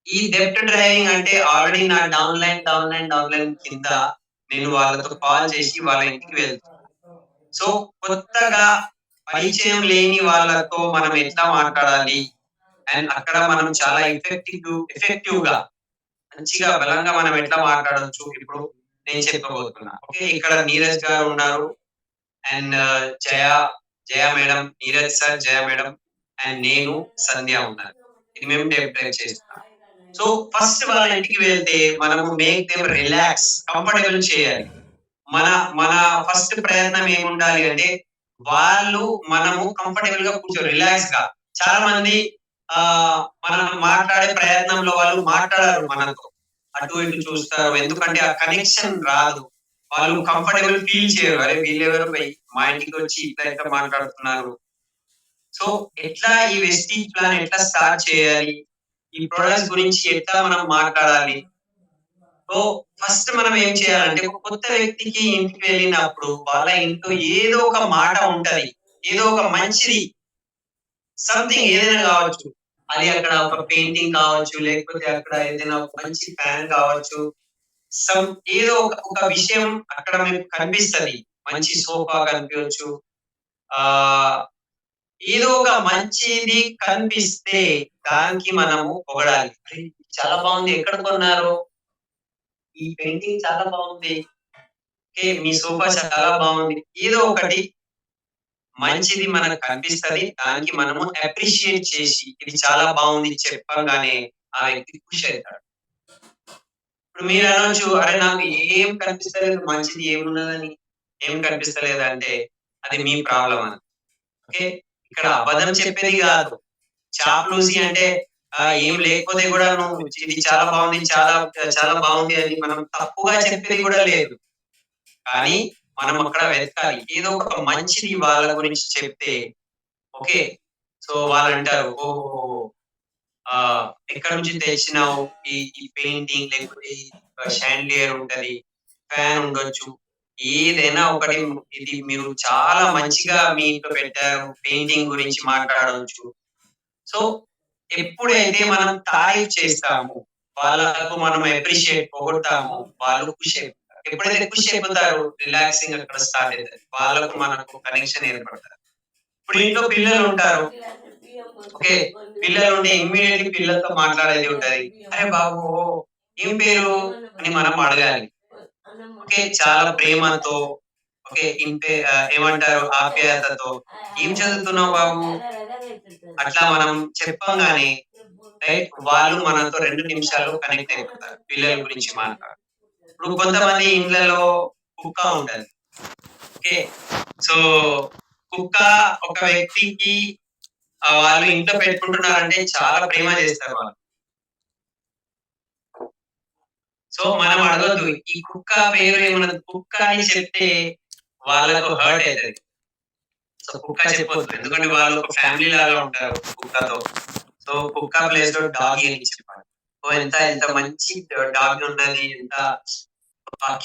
ఈ డెప్త్ డ్రైవింగ్ అంటే ఆల్రెడీ నా డౌన్ లైన్ కింద నేను వాళ్ళతో కాల్ చేసి వాళ్ళ ఇంటికి వెళ్తాను. సో కొత్తగా పరిచయం లేని వాళ్ళతో మనం ఎట్లా మాట్లాడాలి, అండ్ అక్కడ మనం చాలా ఎఫెక్టివ్ గా మంచిగా బలంగా మనం ఎట్లా మాట్లాడవచ్చు ఇప్పుడు నేను చెప్పబోతున్నా. ఓకే, ఇక్కడ నీరజ్ గారు ఉన్నారు and Jaya madam, Neeraj sir, Jaya madam and నేను సంధ్య ఉన్నారు. ఇది మేము టైప్ చేస్తున్నాం. సో ఫస్ట్ వాళ్ళ ఇంటికి వెళ్తే మనము మేక్ దెమ్ రిలాక్స్, కంఫర్టబుల్ చేయాలి. మన ఫస్ట్ ప్రయత్నం ఏముండాలి అంటే, వాళ్ళు మనము కంఫర్టబుల్ గా కూర్చో రిలాక్స్ గా. చాలా మంది మనం మాట్లాడే ప్రయత్నంలో వాళ్ళు మాట్లాడారు మనతో, అటు ఇటు చూస్తారు, ఎందుకంటే ఆ కనెక్షన్ రాదు. వాళ్ళు కంఫర్టబుల్ ఫీల్ చేయరు, అరే వీళ్ళెవరు మా ఇంటికి వచ్చి ఇట్లా మాట్లాడుతున్నారు. సో ఎట్లా ఈ వెస్టీజ్ ప్లాన్ ఎట్లా స్టార్ట్ చేయాలి, ఈ ప్రొడక్ట్స్ గురించి ఎట్లా మనం మాట్లాడాలి. సో ఫస్ట్ మనం ఏం చేయాలంటే, ఒక కొత్త వ్యక్తికి ఇంటికి వెళ్ళినప్పుడు వాళ్ళ ఇంట్లో ఏదో ఒక మాట ఉంటది, ఏదో ఒక మంచిది, సంథింగ్ ఏదైనా కావచ్చు. అది అక్కడ ఒక పెయింటింగ్ కావచ్చు, లేకపోతే అక్కడ ఏదైనా ఒక మంచి ఫ్యాన్ కావచ్చు, ఏదో ఒక విషయం అక్కడ మీకు కనిపిస్తది. మంచి సోఫా కనిపించవచ్చు, ఏదో ఒక మంచిది కనిపిస్తే దానికి మనము పొగడాలి. చాలా బాగుంది, ఎక్కడ కొన్నారు, ఈ పెయింటింగ్ చాలా బాగుంది, మీ సోఫా చాలా బాగుంది, ఏదో ఒకటి మంచిది మనకు కనిపిస్తది. దానికి మనము అప్రిషియేట్ చేసి ఇది చాలా బాగుంది చెప్పంగానే ఆ వ్యక్తి ఖుషి అవుతాడు. ఇప్పుడు మీరు అనొచ్చు, అరే నాకు ఏం కనిపిస్తలేదు, మంచిది ఏమున్నదని, ఏం కనిపిస్తలేదు అంటే అది మీ ప్రాబ్లం అని. ఓకే, ఇక్కడ అబద్ధం చెప్పేది కాదు, చాప్లూసి అంటే ఏం లేకపోతే కూడా నువ్వు ఇది చాలా బాగుంది, చాలా చాలా బాగుంది అని మనం తప్పుగా చెప్పేది కూడా లేదు. కానీ మనం అక్కడ వెతకాలి, ఏదో ఒక మంచిది వాళ్ళ గురించి చెప్తే. ఓకే, సో వాళ్ళు అంటారు, ఓహో ఎక్కడ నుంచి తెచ్చినావు ఈ పెయింటింగ్, లేకపోతే షాండిలియర్ ఉంటది, ఫ్యాన్ ఉండొచ్చు, ఏదైనా ఒకటి, ఇది మీరు చాలా మంచిగా మీ ఇంట్లో పెట్టారు, పెయింటింగ్ గురించి మాట్లాడవచ్చు. సో ఎప్పుడైతే మనం తారీఫ్ చేస్తాము, వాళ్ళకు మనం అప్రిషియేట్ పొగుడతాము, వాళ్ళు ఖుషి అయిపోతారు. ఎప్పుడైతే ఖుషి అయిపోతారు, రిలాక్సింగ్ అక్కడ స్టార్ట్ అవుతుంది, వాళ్ళకు మనకు కనెక్షన్ ఏర్పడతారు. ఇప్పుడు ఇంట్లో పిల్లలు ఉంటారు, ఓకే, పిల్లలు ఉంటే ఇమ్మీడియట్లీ పిల్లలతో మాట్లాడేది ఉంటది. అరే బాబు ఏం పేరు అని మనం అడగాలి. ఓకే, చాలా ప్రేమతో, ఓకే, ఏమంటారు, ఆప్యాయతతో, ఏం చదువుతున్నావు బాబు అట్లా మనం చెప్పంగానే రైట్, వాళ్ళు మనతో 2 నిమిషాలు కనెక్ట్ అయిపోతారు, పిల్లల గురించి మాట్లాడు. ఇప్పుడు కొంతమంది ఇండ్లలో కుక్క ఉంటది. ఓకే, సో కుక్క ఒక వ్యక్తికి వాళ్ళు ఇంట్లో పెట్టుకుంటున్నారంటే చాలా ప్రేమ చేస్తారు వాళ్ళు. సో మనం అడగొద్దు, ఈ కుక్క పేరు ఏమన్నా కుక్క అని చెప్తే వాళ్ళకు హర్ట్ అవుతుంది. సో కుక్క చెప్పొద్దు, ఎందుకంటే వాళ్ళు ఒక ఫ్యామిలీ లాగా ఉంటారు కుక్కతో. సో కుక్క ప్లేస్ లో డాగ్ అని చెప్పాలి. సో ఎంత ఎంత మంచి డాగ్ ఉన్నది, ఎంత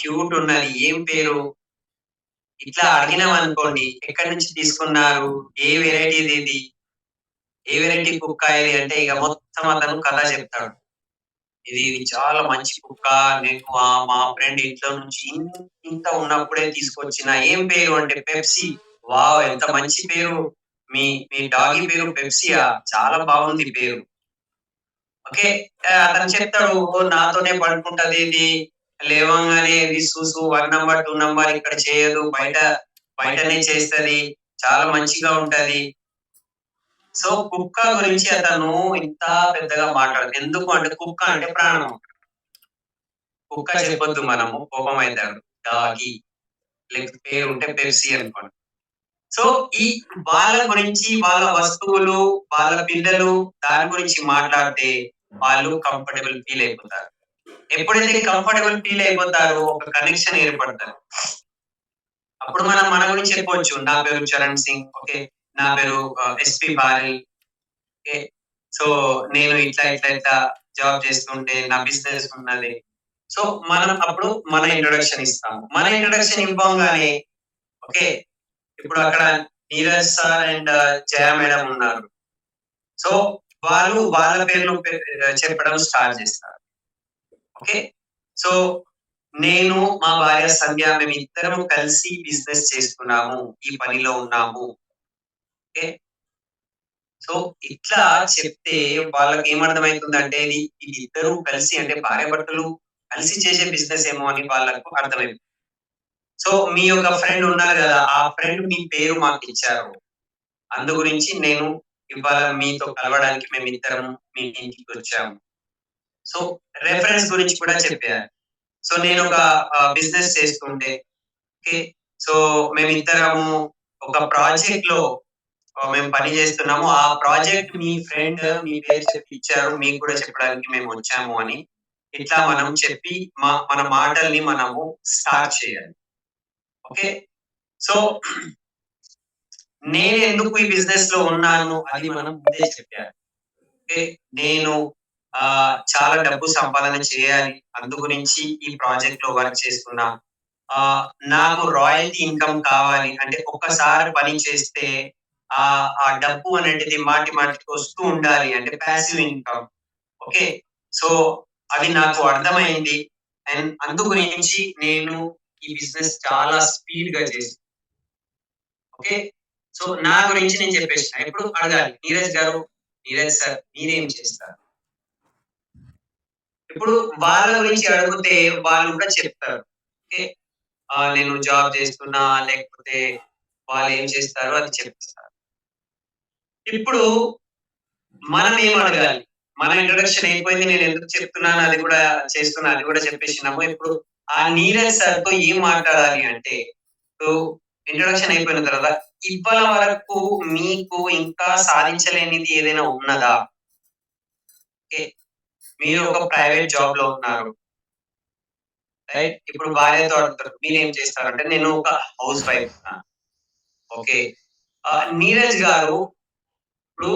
క్యూట్ ఉన్నది, ఏం పేరు ఇట్లా అడిగినాం అనుకోండి, ఎక్కడి నుంచి తీసుకున్నారు, ఏ వెరైటీ ఇది, ఏ వెరైటీ కుక్క ఇది అంటే ఇక మొత్తం అతను కథ చెప్తాడు. ఇది చాలా మంచి కుక్క, నేను మా ఫ్రెండ్ ఇంట్లో నుంచి ఇంత ఉన్నప్పుడే తీసుకొచ్చిన. ఏం పేరు అంటే పెప్సీ. వావ్, ఎంత మంచి పేరు, మీ మీ డాగి పేరు పెప్సీయా, చాలా బాగుంది పేరు. ఓకే, అతను చెప్తాడు, నాతోనే పడుకుంటది ఇది, లేవంగానే ఇది సూసు 1 నంబర్ 2 నంబర్ ఇక్కడ చేయదు, బయటనే చేస్తది, చాలా మంచిగా ఉంటది. సో కుక్క గురించి అతను ఇంత పెద్దగా మాట్లాడదు. ఎందుకు అంటే కుక్క అంటే ప్రాణం. కుక్క చెప్పొద్దు, మనము కోపం అవుతాడు, డాగి, లేకపోతే పేరు ఉంటే పెప్సీ అనుకోండి. సో ఈ వాళ్ళ గురించి, వాళ్ళ వస్తువులు, వాళ్ళ పిల్లలు, దాని గురించి మాట్లాడితే వాళ్ళు కంఫర్టబుల్ ఫీల్ అయిపోతారు. ఎప్పుడైతే కంఫర్టబుల్ ఫీల్ అయిపోతారో ఒక కనెక్షన్ ఏర్పడతారు. అప్పుడు మనం మన గురించి చెప్పవచ్చు, నా పేరు చరణ్ సింగ్, ఓకే, నా పేరు ఎస్పి బారిల్, ఓకే, సో నేను ఇట్లా ఇట్లా ఇట్లా జాబ్ చేస్తుంటే నా బిజినెస్ ఉన్నది. సో మనం అప్పుడు మన ఇంట్రొడక్షన్ ఇస్తాము. మన ఇంట్రొడక్షన్ ఇవ్వగానే ఓకే, ఇప్పుడు అక్కడ Neeraj sir and Jaya madam ఉన్నారు. సో వాళ్ళు వాళ్ళ పేర్లు చెప్పడం స్టార్ట్ చేస్తారు. ఓకే, సో నేను మా భార్య సంధ్య, మేము ఇద్దరం కలిసి బిజినెస్ చేస్తున్నాము, ఈ పనిలో ఉన్నాము. ఓకే, సో ఇట్లా చెప్తే వాళ్ళకి ఏమర్థమవుతుందంటే ఇది ఇద్దరు కలిసి, అంటే భార్య భర్తలు కలిసి చేసే బిజినెస్ ఏమో అని వాళ్ళకు అర్థమైంది. సో మీ యొక్క ఫ్రెండ్ ఉన్నారు కదా, ఆ ఫ్రెండ్ మీ పేరు మాకు ఇచ్చారు, అందు గురించి నేను ఇవాళ మీతో కలవడానికి మేము ఇద్దరం మీ ఇంటికి వచ్చాము. సో రెఫరెన్స్ గురించి కూడా చెప్పారు. సో నేను ఒక బిజినెస్ చేస్తుంటే, ఓకే, సో మేమిద్దరము ఒక ప్రాజెక్ట్ లో మేము పని చేస్తున్నాము, ఆ ప్రాజెక్ట్ మీ ఫ్రెండ్ మీ పేరు చెప్పి ఇచ్చారు, మీకు కూడా చెప్పడానికి మేము వచ్చాము అని ఇట్లా మనం చెప్పి మన మాటల్ని మనము స్టార్ట్ చేయాలి. ఓకే, సో నేను ఎందుకు ఈ బిజినెస్ లో ఉన్నాను అది మనం ముందే చెప్పాలి. ఓకే, నేను చాలా డబ్బు సంపాదన చేయాలి, అందు గురించి ఈ ప్రాజెక్ట్ లో వర్క్ చేస్తున్నా. నాకు రాయల్టీ ఇన్కమ్ కావాలి, అంటే ఒక్కసారి పని చేస్తే ఆ డబ్బు అనేది మాటి మాటికి వస్తూ ఉండాలి, అంటే ప్యాసివ్ ఇన్కమ్. ఓకే, సో అది నాకు అర్థమైంది, అండ్ అందు గురించి నేను ఈ బిజినెస్ చాలా స్పీడ్ గా చేస్తాను. ఓకే, సో నా గురించి నేను చెప్పేసిన. ఇప్పుడు అడగాలి, నీరజ్ గారు, నీరజ్ సార్ మీరేం చేస్తారు? ఇప్పుడు వాళ్ళ గురించి అడిగితే వాళ్ళు కూడా చెప్తారు. ఓకే, నేను జాబ్ చేస్తున్నా, లేకపోతే వాళ్ళు ఏం చేస్తారో అది చెప్పిస్తారు. ఇప్పుడు మనం ఏం అడగాలి? మన ఇంట్రొడక్షన్ అయిపోయింది. నేను ఎందుకు చెప్తున్నాను అది కూడా చేస్తున్నా, అది కూడా చెప్పేసినాము. ఇప్పుడు ఆ నీరజ్ సార్‌తో ఏం మాట్లాడాలి అంటే, ఇప్పుడు ఇంట్రొడక్షన్ అయిపోయిన తర్వాత ఇప్పటి వరకు మీకు ఇంకా సాధించలేనిది ఏదైనా ఉన్నదా? ఓకే. మీరు ఒక ప్రైవేట్ జాబ్‌లో ఉన్నారు. రైట్? ఇప్పుడు భార్యతో అడుగుతారు. మీరేం చేస్తారంటే నేను ఒక హౌస్ వైఫ్ ఉన్నాను. ఓకే. నీరజ్ గారు ఇప్పుడు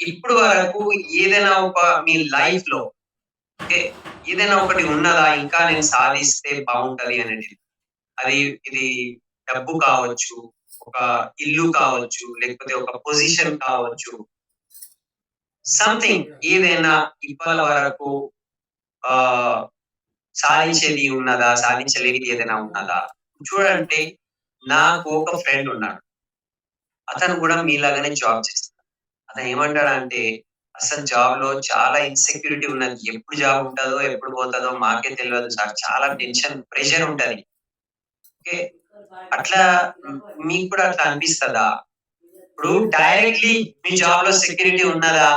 ఇప్పుడు వరకు ఏదైనా ఒక మీ లైఫ్‌లో ఓకే. ఏదైనా ఒకటి ఉన్నదా ఇంకా నేను సాధిస్తే బావుంటది అనేది. అది ఇది డబ్బు కావచ్చు, ఒక ఇల్లు కావచ్చు, లేకపోతే ఒక పొజిషన్ కావచ్చు. సంథింగ్ ఏదైనా ఇప్పటి వరకు ఆహ్, సాధించేది ఉన్నదా? సాధించలేనిది ఏదైనా ఉన్నదా? చూడండి నాకు ఒక ఫ్రెండ్ ఉన్నాడు. అతను కూడా మీలాగానే జాబ్ చేస్తాడు. అతను ఏమంటాడంటే అసలు జాబ్‌లో చాలా ఇన్‌సెక్యూరిటీ ఉన్నది. ఎప్పుడు జాబ్ ఉంటదో, ఎప్పుడు పోతదో మాకే తెలవదు సార్. చాలా టెన్షన్, ప్రెషర్ ఉంటది. ఓకే. అట్లా మీకు కూడా అట్లా అనిపిస్తదా? ఇప్పుడు డైరెక్ట్‌లీ మీ జాబ్‌లో సెక్యూరిటీ ఉన్నదా?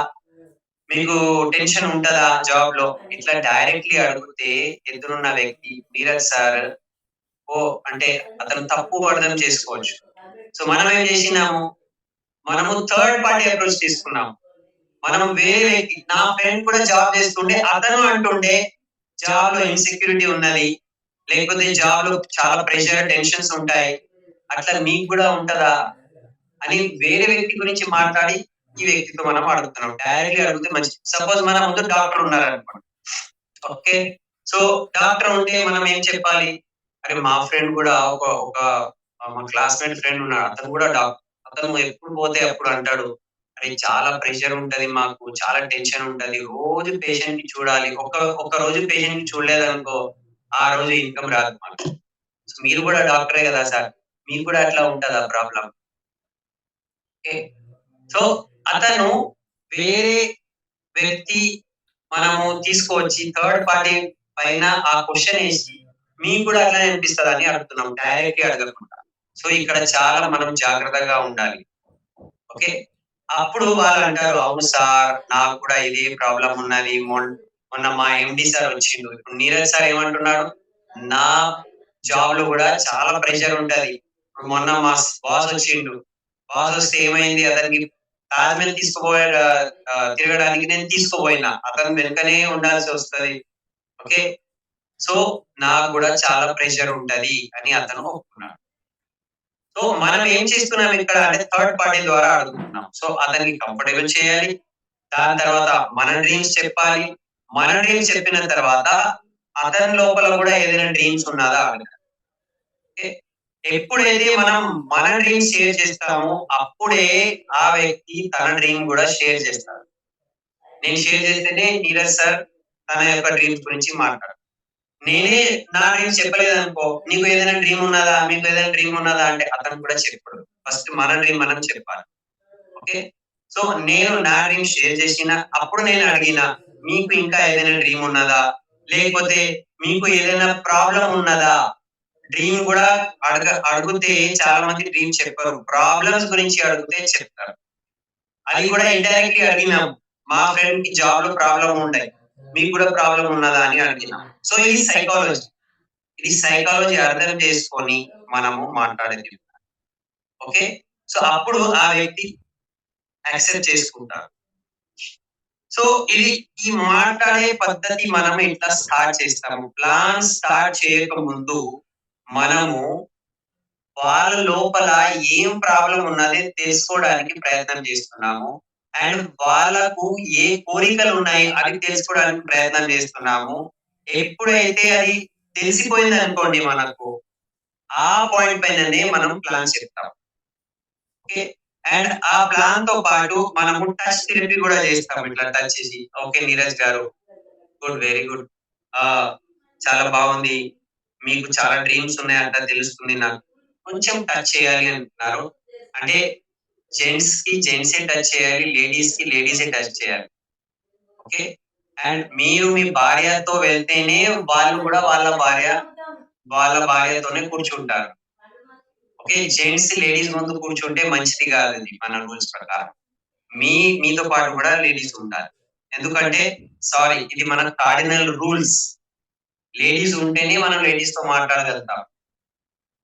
మీకు టెన్షన్ ఉంటదా జాబ్‌లో? ఇట్లా డైరెక్ట్‌లీ అడిగితే ఎదురున్న వ్యక్తి నీరజ్ సార్ అంటే అతను తప్పుగా అర్థం చేసుకోవచ్చు. సో మనం ఏం చేసినాము? మనము థర్డ్ పార్టీ అప్రోచ్ తీసుకున్నాము. మనం వేరే వ్యక్తి నా ఫ్రెండ్ కూడా జాబ్ చేస్తుండే అతను అంటుండే జాబ్‌లో ఇన్‌సెక్యూరిటీ ఉన్నది. లేకపోతే జాబ్‌లో చాలా ప్రెషర్, టెన్షన్స్ ఉంటాయి. అట్లా మీకు కూడా ఉంటదా? అని వేరే వ్యక్తి గురించి మాట్లాడి ఈ వ్యక్తితో మనం అడుగుతున్నాం. డైరెక్ట్‌లీ అడిగితే మంచిది. సపోజ్ మన ముందు డాక్టర్ ఉన్నారనుకోండి. ఓకే. సో డాక్టర్ ఉంటే మనం ఏం చెప్పాలి? అరే మా ఫ్రెండ్ కూడా ఒక ఒక మా క్లాస్‌మేట్ ఫ్రెండ్ ఉన్నాడు. అతను కూడా అతను ఎప్పుడు పోతే అప్పుడు అంటాడు. అరే చాలా ప్రెషర్ ఉంటది మాకు. చాలా టెన్షన్ ఉంటది. రోజు పేషెంట్‌ని చూడాలి. ఒక రోజు పేషెంట్‌ని చూడలేదనుకో ఆ రోజు ఇన్‌కమ్ రాదు మాకు. సో మీరు కూడా డాక్టరే కదా సార్. మీకు కూడా అట్లా ఉంటదా ప్రాబ్లమ్? ఓకే. సో అతను వేరే వ్యక్తి మనము తీసుకొచ్చి థర్డ్ పార్టీ పైన ఆ క్వెషన్ ఏసి మీకు కూడా అట్లనే అనిపిస్తదని అడుగుతున్నాం. డైరెక్ట్‌గా అడగకుండా. సో ఇక్కడ చాలా మనం జాగ్రత్తగా ఉండాలి. ఓకే. అప్పుడు వాళ్ళంటారు అవును సార్ నాకు కూడా ఇదే ప్రాబ్లమ్ ఉన్నది. మొన్న మా ఎండీ సార్ వచ్చిండు. ఇప్పుడు నీరజ్ సార్ ఏమంటున్నాడు? నా జాబ్‌లో కూడా చాలా ప్రెషర్ ఉంటది. ఇప్పుడు మొన్న మా బాస్ వచ్చిండు. బాస్ వస్తే ఏమైంది అతనికి తాజ్ మహల్ తిరగడానికి నేను తీసుకుపోయినా. అతను వెనకనే ఉండాల్సి వస్తది. ఓకే. సో నాకు కూడా చాలా ప్రెషర్ ఉంటది అని అతను ఒప్పుకున్నాడు. సో మనం ఏం చేస్తున్నాం ఇక్కడ అంటే థర్డ్ పార్టీ ద్వారా అడుగుతున్నాం. సో అతనికి కంఫర్టబుల్ చేయాలి. దాని తర్వాత మన డ్రీమ్స్ చెప్పాలి. మన డ్రీమ్స్ చెప్పిన తర్వాత అతని లోపల కూడా ఏదైనా డ్రీమ్స్ ఉన్నదా అడగాలి. ఓకే. ఎప్పుడైతే మనం మన డ్రీమ్ షేర్ చేస్తామో అప్పుడే ఆ వ్యక్తి తన డ్రీమ్ కూడా షేర్ చేస్తాడు. నేను షేర్ చేస్తేనే నీరజ్ సార్ తన యొక్క డ్రీమ్స్ గురించి మాట్లాడు. నేనే నా డ్రీమ్స్ చెప్పలేదనుకో, నీకు ఏదైనా డ్రీమ్ ఉన్నదా? మీకు ఏదైనా డ్రీమ్ ఉన్నదా? అంటే అతను కూడా చెప్పడు. ఫస్ట్ మన డ్రీమ్ మనం చెప్పాలి. ఓకే. సో నేను నా డ్రీమ్ షేర్ చేసిన అప్పుడు నేను అడిగిన మీకు ఇంకా ఏదైనా డ్రీమ్ ఉన్నదా? లేకపోతే మీకు ఏదైనా ప్రాబ్లమ్ ఉన్నదా? డ్రీమ్ కూడా అడిగితే చాలా మంది డ్రీమ్ చెప్పరు. ప్రాబ్లమ్స్ గురించి అడిగితే చెప్తారు. అది కూడా ఇండైరెక్ట్‌లీ అడిగినాం. మా ఫ్రెండ్‌కి జాబ్‌లో ప్రాబ్లమ్ ఉండే. మీకు కూడా ప్రాబ్లమ్ ఉన్నదా అని అడిగినాం. సో ఇది సైకాలజీ. ఇది సైకాలజీ అర్థం చేసుకొని మనము మాట్లాడేది. ఓకే. సో అప్పుడు ఆ వ్యక్తి యాక్సెప్ట్ చేసుకుంటారు. సో ఇది ఈ మాట్లాడే పద్ధతి మనం ఎట్లా స్టార్ట్ చేస్తాము. ప్లాన్ స్టార్ట్ చేయక ముందు మనము వాళ్ళ లోపల ఏం ప్రాబ్లమ్ ఉన్నది తెలుసుకోవడానికి ప్రయత్నం చేస్తున్నాము. అండ్ వాళ్ళకు ఏ కోరికలు ఉన్నాయి అవి తెలుసుకోవడానికి ప్రయత్నం చేస్తున్నాము. ఎప్పుడైతే అది తెలిసిపోయిందనుకోండి మనకు, ఆ పాయింట్ పైననే మనం ప్లాన్ చెప్తాం. ఓకే. అండ్ ఆ ప్లాన్‌తో పాటు మనము టచ్ థెరపీ కూడా చేస్తాం. ఇట్లా టచ్ చేసి, ఓకే నీరజ్ గారు గుడ్. Very good. చాలా బాగుంది. మీకు చాలా డ్రీమ్స్ ఉన్నాయంట తెలుస్తుంది నాకు. కొంచెం టచ్ చేయాలి అంటున్నారు. అంటే జెంట్స్‌కి జెంట్సే టచ్ చేయాలి. లేడీస్‌కి లేడీసే టచ్ చేయాలి. ఓకే. అండ్ మీరు మీ భార్యతో వెళ్తేనే వాళ్ళు కూడా వాళ్ళ భార్యతోనే కూర్చుంటారు. ఓకే, జెంట్స్ లేడీస్ ముందు కూర్చుంటే మంచిది కాదు, ఇది మన రూల్స్ ప్రకారం. మీతో పాటు కూడా లేడీస్ ఉండాలి. ఎందుకంటే సారీ, ఇది మన కార్డినల్ రూల్స్. లేడీస్ ఉంటేనే మనం లేడీస్ తో మాట్లాడగలుగుతాం.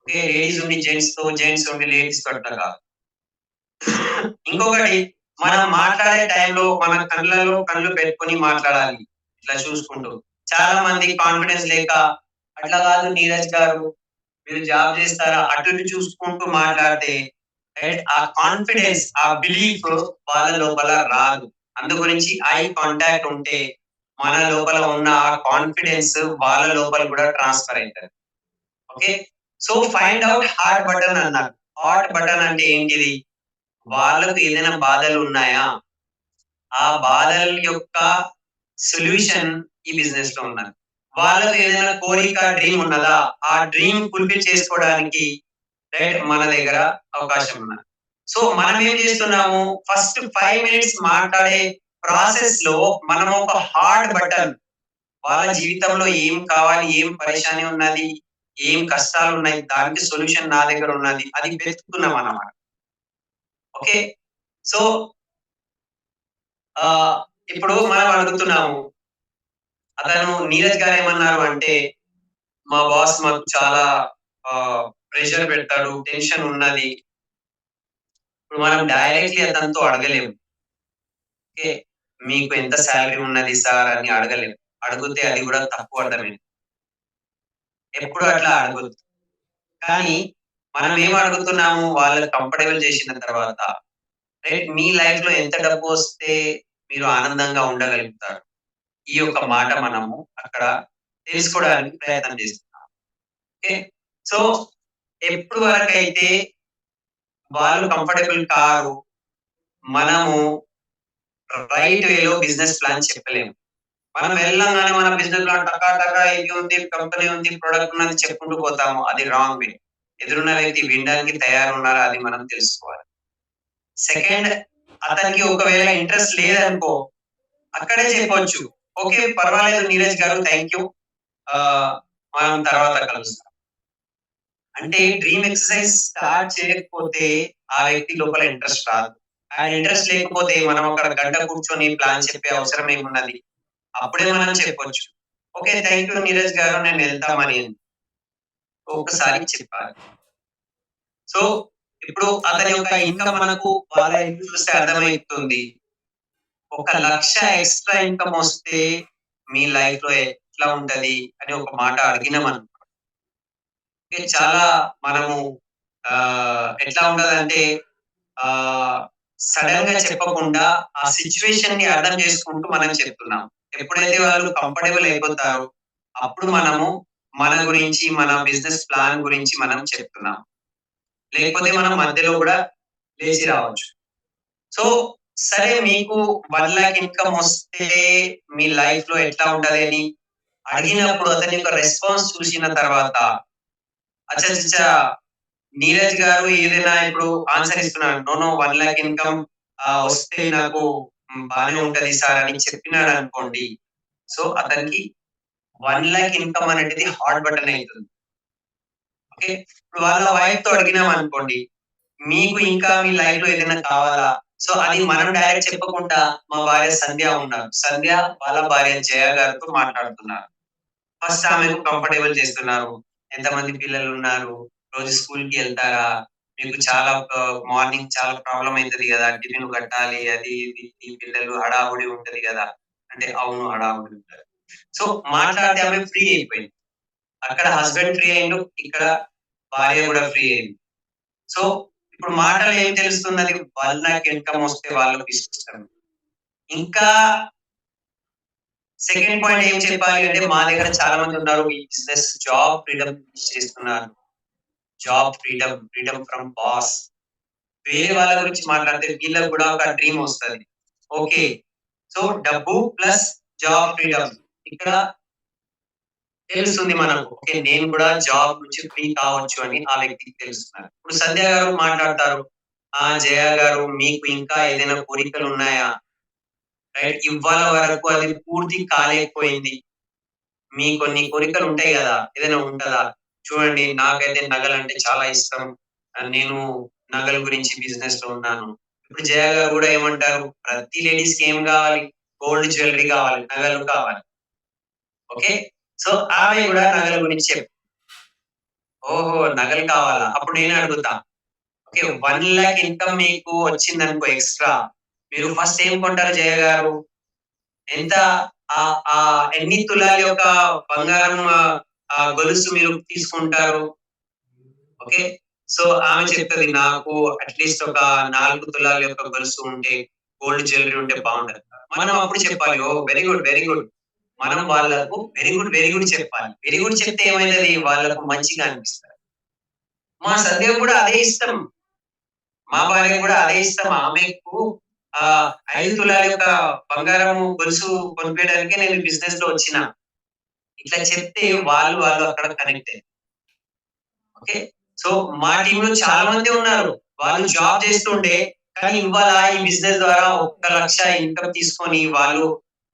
ఓకే, లేడీస్ ఉండి జెంట్స్ తో, జెంట్స్ ఉండి లేడీస్ తో అట్లా కాదు. ఇంకొకటి, మనం మాట్లాడే టైంలో మన కళ్ళలో కళ్ళు పెట్టుకొని మాట్లాడాలి, ఇట్లా చూసుకుంటూ. చాలా మంది కాన్ఫిడెన్స్ లేక, అట్లా కాదు నీరజ్ గారు మీరు జాబ్ చేస్తారా, అటు ఇటు చూసుకుంటూ మాట్లాడితే రైట్, ఆ కాన్ఫిడెన్స్, ఆ బిలీఫ్ వాళ్ళ లోపల రాదు. అందు గురించి ఐ కాంటాక్ట్ ఉంటే మన లోపల ఉన్న ఆ కాన్ఫిడెన్స్ వాళ్ళ లోపల కూడా ట్రాన్స్ఫర్ అవుతుంది. Okay, so find out heart button అన్నారు. హార్ట్ బటన్ అంటే ఏంటిది? వాళ్ళకు ఏదైనా బాధలు ఉన్నాయా, ఆ బాధల యొక్క సొల్యూషన్ ఈ బిజినెస్ లో ఉన్నది. వాళ్ళకు ఏదైనా కోరిక, డ్రీమ్ ఉన్నదా, ఆ డ్రీమ్ ఫుల్ఫిల్ చేసుకోవడానికి రైట్ మన దగ్గర అవకాశం ఉన్నది. సో మనం ఏం చేస్తున్నాము, ఫస్ట్ 5 minutes మాట్లాడే ప్రాసెస్ లో మనం ఒక హార్డ్ బటన్, వాళ్ళ జీవితంలో ఏం కావాలి, ఏం పరేషాని ఉన్నది, ఏం కష్టాలు ఉన్నాయి, దానికి సొల్యూషన్ నా దగ్గర ఉన్నది, అది వెతుకుతున్నాం అన్నమాట. ఓకే, సో ఇప్పుడు మనం అడుగుతున్నాము, అతను నీరజ్ గారు ఏమన్నారు అంటే, మా బాస్ మాకు చాలా ప్రెషర్ పెడతాడు, టెన్షన్ ఉన్నది. ఇప్పుడు మనం డైరెక్ట్లీ అతనితో అడగలేము. ఓకే, మీకు ఎంత శాలరీ ఉన్నది సార్ అని అడగలేము. అడిగితే అది కూడా తప్పు అర్థమే. ఎప్పుడు అట్లా అడగొద్దు. కానీ మనం ఏం అడుగుతున్నాము, వాళ్ళని కంఫర్టబుల్ చేసిన తర్వాత రైట్, మీ లైఫ్ లో ఎంత డబ్బు వస్తే మీరు ఆనందంగా ఉండగలుగుతారు, ఈ యొక్క మాట మనము అక్కడ తెలుసుకోవడానికి ప్రయత్నం చేస్తున్నాం. ఓకే, సో ఎప్పుడు వరకు అయితే వాళ్ళు కంఫర్టబుల్ కారు, మనము రైట్ వేలో బిజినెస్ ప్లాన్ చెప్పలేము. మనం వెళ్ళంగానే మన బిజినెస్ ప్లాన్ టకా టకా ఇది ఉంది, కంపెనీ ఉంది, ప్రొడక్ట్ ఉన్నది చెప్పుకుంటూ పోతాము, అది రాంగ్ వే. ఎదురున్న వ్యక్తి వినడానికి తయారున్నారా అది మనం తెలుసుకోవాలి. సెకండ్, అతనికి ఒకవేళ ఇంట్రెస్ట్ లేదనుకో, అక్కడే చెప్పొచ్చు, ఓకే పర్వాలేదు నీరజ్ గారు, థ్యాంక్ యూ, మనం తర్వాత కలుస్తాం. అంటే డ్రీమ్ ఎక్సర్సైజ్ స్టార్ట్ చేయకపోతే ఆ వ్యక్తి లోపల ఇంట్రెస్ట్ రాదు. ఆయన ఇంట్రెస్ట్ లేకపోతే మనం ఒక గంట కూర్చొని ప్లాన్ చెప్పే అవసరం ఏమున్నది, అప్పుడే మనం చెప్పొచ్చు, ఓకే థ్యాంక్ యూ నీరజ్ గారు, నేను వెళ్తామని ఒకసారి చెప్పాలి. సో ఇప్పుడు అతని యొక్క ఇన్కమ్ మనకు వాళ్ళ ఇల్లు చూస్తే అర్థమవుతుంది. 1,00,000 ఎక్స్ట్రా ఇన్కమ్ వస్తే మీ లైఫ్ లో ఎట్లా ఉంటది అని ఒక మాట అడిగినాం అనుకో, చాలా మనము ఎట్లా ఉంటదంటే సడన్ గా చెప్పకుండా ఆ సిచ్యువేషన్ ని అర్థం చేసుకుంటూ మనం చెప్తున్నాం. ఎప్పుడైతే వాళ్ళు కంఫర్టబుల్ అయిపోతారో అప్పుడు మనము మన గురించి, మన బిజినెస్ ప్లాన్ గురించి మనం చెప్తున్నాం. లేకపోతే మనం మధ్యలో కూడా లేచి రావచ్చు. సో సరే, మీకు 1 lakh ఇన్కమ్ వస్తే మీ లైఫ్ లో ఎట్లా ఉంటది అని అడిగినప్పుడు అతని యొక్క రెస్పాన్స్ చూసిన తర్వాత, అచ్చా నీరజ్ గారు ఏదైనా ఇప్పుడు ఆన్సర్ ఇస్తున్నాడు, నో 1 lakh ఇన్కమ్ వస్తే నాకు బాగానే ఉంటది సార్ అని చెప్పినాడు అనుకోండి, సో అతనికి 1 lakh ఇన్కమ్ అనేది హాట్ బటన్ అవుతుంది. ఓకే, ఇప్పుడు వాళ్ళ వైఫ్ తో అడిగినాం అనుకోండి, మీకు ఇంకా మీ లైఫ్ లో ఏదైనా కావాలా, సో అది మనం డైరెక్ట్ చెప్పకుండా మా భార్య సంధ్య ఉన్నారు, సంధ్య వాళ్ళ భార్య జయ గారితో మాట్లాడుతున్నారు. ఫస్ట్ ఆమెకు కంఫర్టబుల్ చేస్తున్నారు, ఎంతమంది పిల్లలు ఉన్నారు, రోజు స్కూల్ కి వెళ్తారా, మీకు చాలా మార్నింగ్ చాలా ప్రాబ్లం అవుతుంది కదా, టిఫిన్ కట్టాలి, అది ఈ పిల్లలు హడావుడి ఉంటది కదా అంటే, అవును హడావుడి ఉంటది. సో మాట్లాడితే ఆమె ఫ్రీ అయిపోయింది. అక్కడ హస్బెండ్ ఫ్రీ అయిండు, ఇక్కడ భార్య కూడా ఫ్రీ అయింది. సో ఇప్పుడు మాటలు ఏం తెలుస్తున్నది, 1 lakh ఇన్కమ్ వస్తే వాళ్ళకి ఇష్టం. ఇంకా సెకండ్ పాయింట్ ఏం చెప్పాలి అంటే, మా దగ్గర చాలా మంది ఉన్నారు ఈ బిజినెస్ జాబ్ ఫ్రీడమ్ చేస్తున్నారు. Job freedom, freedom from boss. వేరే వాళ్ళ గురించి మాట్లాడితే వీళ్ళకి కూడా ఒక డ్రీమ్ వస్తుంది. ఓకే, సో డబ్బు ప్లస్ జాబ్ ఫ్రీడమ్ ఇక్కడ తెలుస్తుంది మనకు. ఓకే, నేను కూడా జాబ్ నుంచి ఫ్రీ కావచ్చు అని ఆ వ్యక్తికి తెలుస్తున్నారు. ఇప్పుడు సంధ్య గారు మాట్లాడతారు, జయ గారు మీకు ఇంకా ఏదైనా కోరికలు ఉన్నాయా, రైట్, ఇవాళ వరకు అది పూర్తి కాలేకపోయింది, మీ కొన్ని కోరికలు ఉంటాయి కదా, ఏదైనా ఉంటుందా, చూడండి నాకైతే నగలు అంటే చాలా ఇష్టం, నేను నగల గురించి బిజినెస్ లో ఉన్నాను. ఇప్పుడు జయ గారు కూడా ఏమంటారు, ప్రతి లేడీస్ కి ఏం కావాలి, గోల్డ్ జ్యువెలరీ కావాలి, నగలు కావాలి. ఓకే, సో ఆమె కూడా నగల గురించి చెప్పు. ఓహో, నగలు కావాలా? అప్పుడు నేను అడుగుతా, ఓకే 1 lakh ఇన్కమ్ మీకు వచ్చింది అనుకో ఎక్స్ట్రా, మీరు ఫస్ట్ ఏం కొంటారు జయ గారు? ఎంత ఎన్ని తులాల యొక్క బంగారం గొలుసు మీరు తీసుకుంటారు? ఓకే, సో ఆమె చెప్తుంది, నాకు అట్లీస్ట్ ఒక 4 తులాల యొక్క గొలుసు ఉంటే, గోల్డ్ జ్యువెలరీ ఉంటే బాగుంటది. మనం అప్పుడు చెప్పాలి, ఓ వెరీ గుడ్ వెరీ గుడ్. మనం వాళ్ళకు వెరీ గుడ్ చెప్పాలి. వెరీ గుడ్ చెప్తే ఏమైతుంది, వాళ్ళకు మంచిగా అనిపిస్తారు. మా సందేహం కూడా అదే ఇష్టం, మా భార్య కూడా అదే ఇష్టం. ఆమెకు 5 తులాల యొక్క బంగారం గొలుసు కొనిపించడానికి నేను బిజినెస్ లో వచ్చిన. ఇట్లా చెప్తే వాళ్ళు అక్కడ కనెక్ట్ అయ్యారు. ఓకే, సో మా టీమ్ లో చాలా మంది ఉన్నారు, వాళ్ళు జాబ్ చేస్తుండే, కానీ ఇవాళ ఈ బిజినెస్ ద్వారా 1 లక్ష ఇన్కమ్ తీసుకొని వాళ్ళు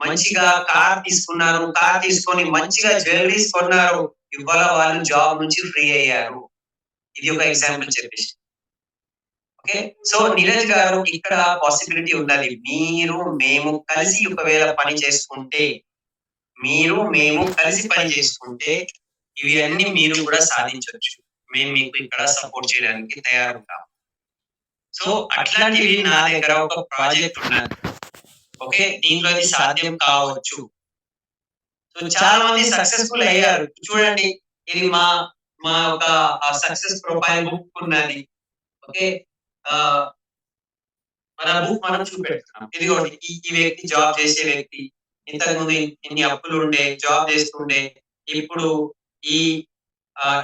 మంచిగా కార్ తీసుకున్నారు, కార్ తీసుకొని మంచిగా జ్యువెలరీస్ కొన్నారు. ఇవాళ వాళ్ళు జాబ్ నుంచి ఫ్రీ అయ్యారు. ఇది ఒక ఎగ్జాంపుల్ చెప్పేసి. ఓకే, సో నీరజ్ గారు ఇక్కడ పాసిబిలిటీ ఉన్నది. మీరు మేము కలిసి ఒకవేళ పని చేసుకుంటే, ఇవి అన్ని మీరు కూడా సాధించవచ్చు. మేము మీకు ఇక్కడ సపోర్ట్ చేయడానికి తయారుంటాం. సో అట్లాంటివి నా దగ్గర ఒక ప్రాజెక్ట్ ఉన్నది. ఓకే, దీంట్లో ఇది సాధ్యం కావచ్చు. సో చాలా మంది సక్సెస్ఫుల్ అయ్యారు. చూడండి, ఇది మా ఒక సక్సెస్ ప్రొఫైల్ బుక్ ఉన్నది. ఓకే, మన బుక్ మనం చూపెడుతున్నాం. ఇదిగోండి, ఈ వ్యక్తి జాబ్ చేసే వ్యక్తి, ఇంతకుముందు ఇన్ని అప్పులు ఉండే, జాబ్ చేస్తుండే, ఇప్పుడు ఈ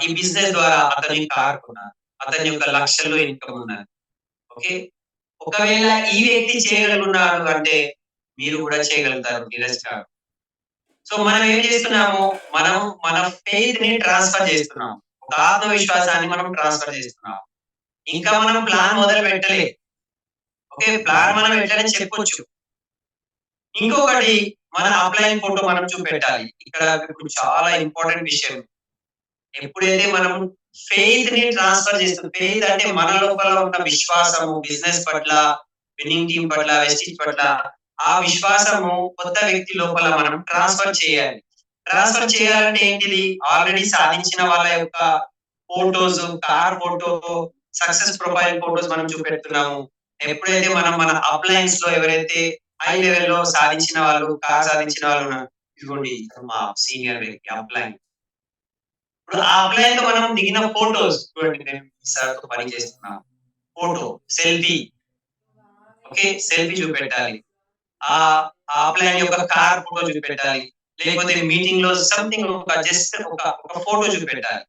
ఈ బిజినెస్ ద్వారా అతని కార్ కొన్నారు, అతని యొక్క లక్షల్లో ఇన్కమ్ ఉన్నది. ఓకే, ఒకవేళ ఈ వ్యక్తి చేయగలుగుతున్నాడు అంటే మీరు కూడా చేయగలుగుతారు నీరజ్ గారు. సో మనం ఏం చేస్తున్నాము, మనం మన ఫెయిత్ ని ట్రాన్స్ఫర్ చేస్తున్నాం, ఒక ఆత్మవిశ్వాసాన్ని మనం ట్రాన్స్ఫర్ చేస్తున్నాం. ఇంకా మనం ప్లాన్ మొదలు పెట్టలే. ఓకే, ప్లాన్ మనం ఎట్లనే చెప్పొచ్చు. ఇంకొకటి, మన ఆఫ్లైన్ ఫోటో మనం చూపెట్టాలి. ఇక్కడ ఇప్పుడు చాలా ఇంపార్టెంట్ విషయం. ఎప్పుడైతే మనం ఫెయిత్ ని ట్రాన్స్ఫర్ చేస్తాం, ఫెయిత్ అంటే మన లోపల ఉన్న విశ్వాసము, బిజినెస్ పట్ల, విన్నింగ్ టీమ్ పట్ల, వెస్టీజ్ పట్ల, ఆ విశ్వాసము కొత్త వ్యక్తి లోపల మనం ట్రాన్స్ఫర్ చేయాలి. ట్రాన్స్ఫర్ చేయాలంటే ఏంటిది, ఆల్రెడీ సాధించిన వాళ్ళ యొక్క photos, car photo, success profile photos మనం చూపెడుతున్నాము. ఎప్పుడైతే మనం మన అప్లైన్స్ లో ఎవరైతే హై లెవెల్ లో సాధించిన వాళ్ళు, కార్ సాధించిన వాళ్ళు ఉన్నారు, ఇదిగోండి మా సీనియర్ వ్యక్తి అప్లైన్. ఇప్పుడు ఆ అప్లైన్ తో మనం దిగిన ఫోటోస్ చూడండి, నేను సార్ తో పని చేస్తున్నాను, ఫోటో సెల్ఫీ. ఓకే, సెల్ఫీ చూపెట్టాలి. ఆ అప్లైన్ యొక్క కార్ ఫోటో చూపెట్టాలి, లేకపోతే మీటింగ్ లో సంథింగ్ ఒక జస్ట్ ఒక ఫోటో చూపెట్టాలి.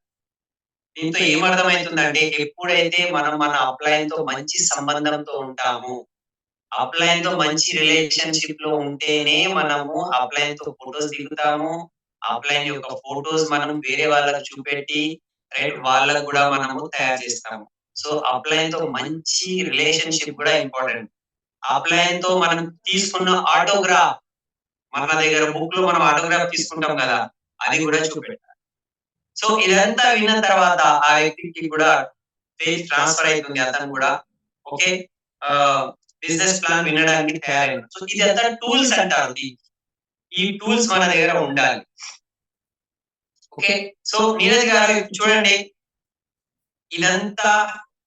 దీంతో ఏమర్థమవుతుందంటే, ఎప్పుడైతే మనం మన అప్లైన్ తో మంచి సంబంధంతో ఉంటాము, అప్లైన్ తో మంచి రిలేషన్షిప్ లో ఉంటేనే మనము అప్లైన్ తో ఫోటోస్ దిగుతాము. అప్లైన్ యొక్క ఫోటోస్ మనం వేరే వాళ్ళకి చూపెట్టి రైట్ వాళ్ళకు కూడా మనము తయారు చేస్తాము. సో అప్లైన్ తో మంచి రిలేషన్షిప్ కూడా ఇంపార్టెంట్. అప్లైన్ తో మనం తీసుకున్న ఆటోగ్రాఫ్, మన దగ్గర బుక్ లో మనం ఆటోగ్రాఫ్ తీసుకుంటాం కదా, అది కూడా చూపెట్టాలి. సో ఇదంతా విన్న తర్వాత ఆ వ్యక్తికి కూడా ఫెయిత్ ట్రాన్స్ఫర్ అవుతుంది, అతను కూడా ఓకే బిజినెస్ ప్లాన్ వినడానికి తయారైన. సో ఇదంతా టూల్స్ అంటారు. ఈ టూల్స్ మన దగ్గర ఉండాలి. ఓకే, సో నీరజ్ గారు చూడండి, ఇదంతా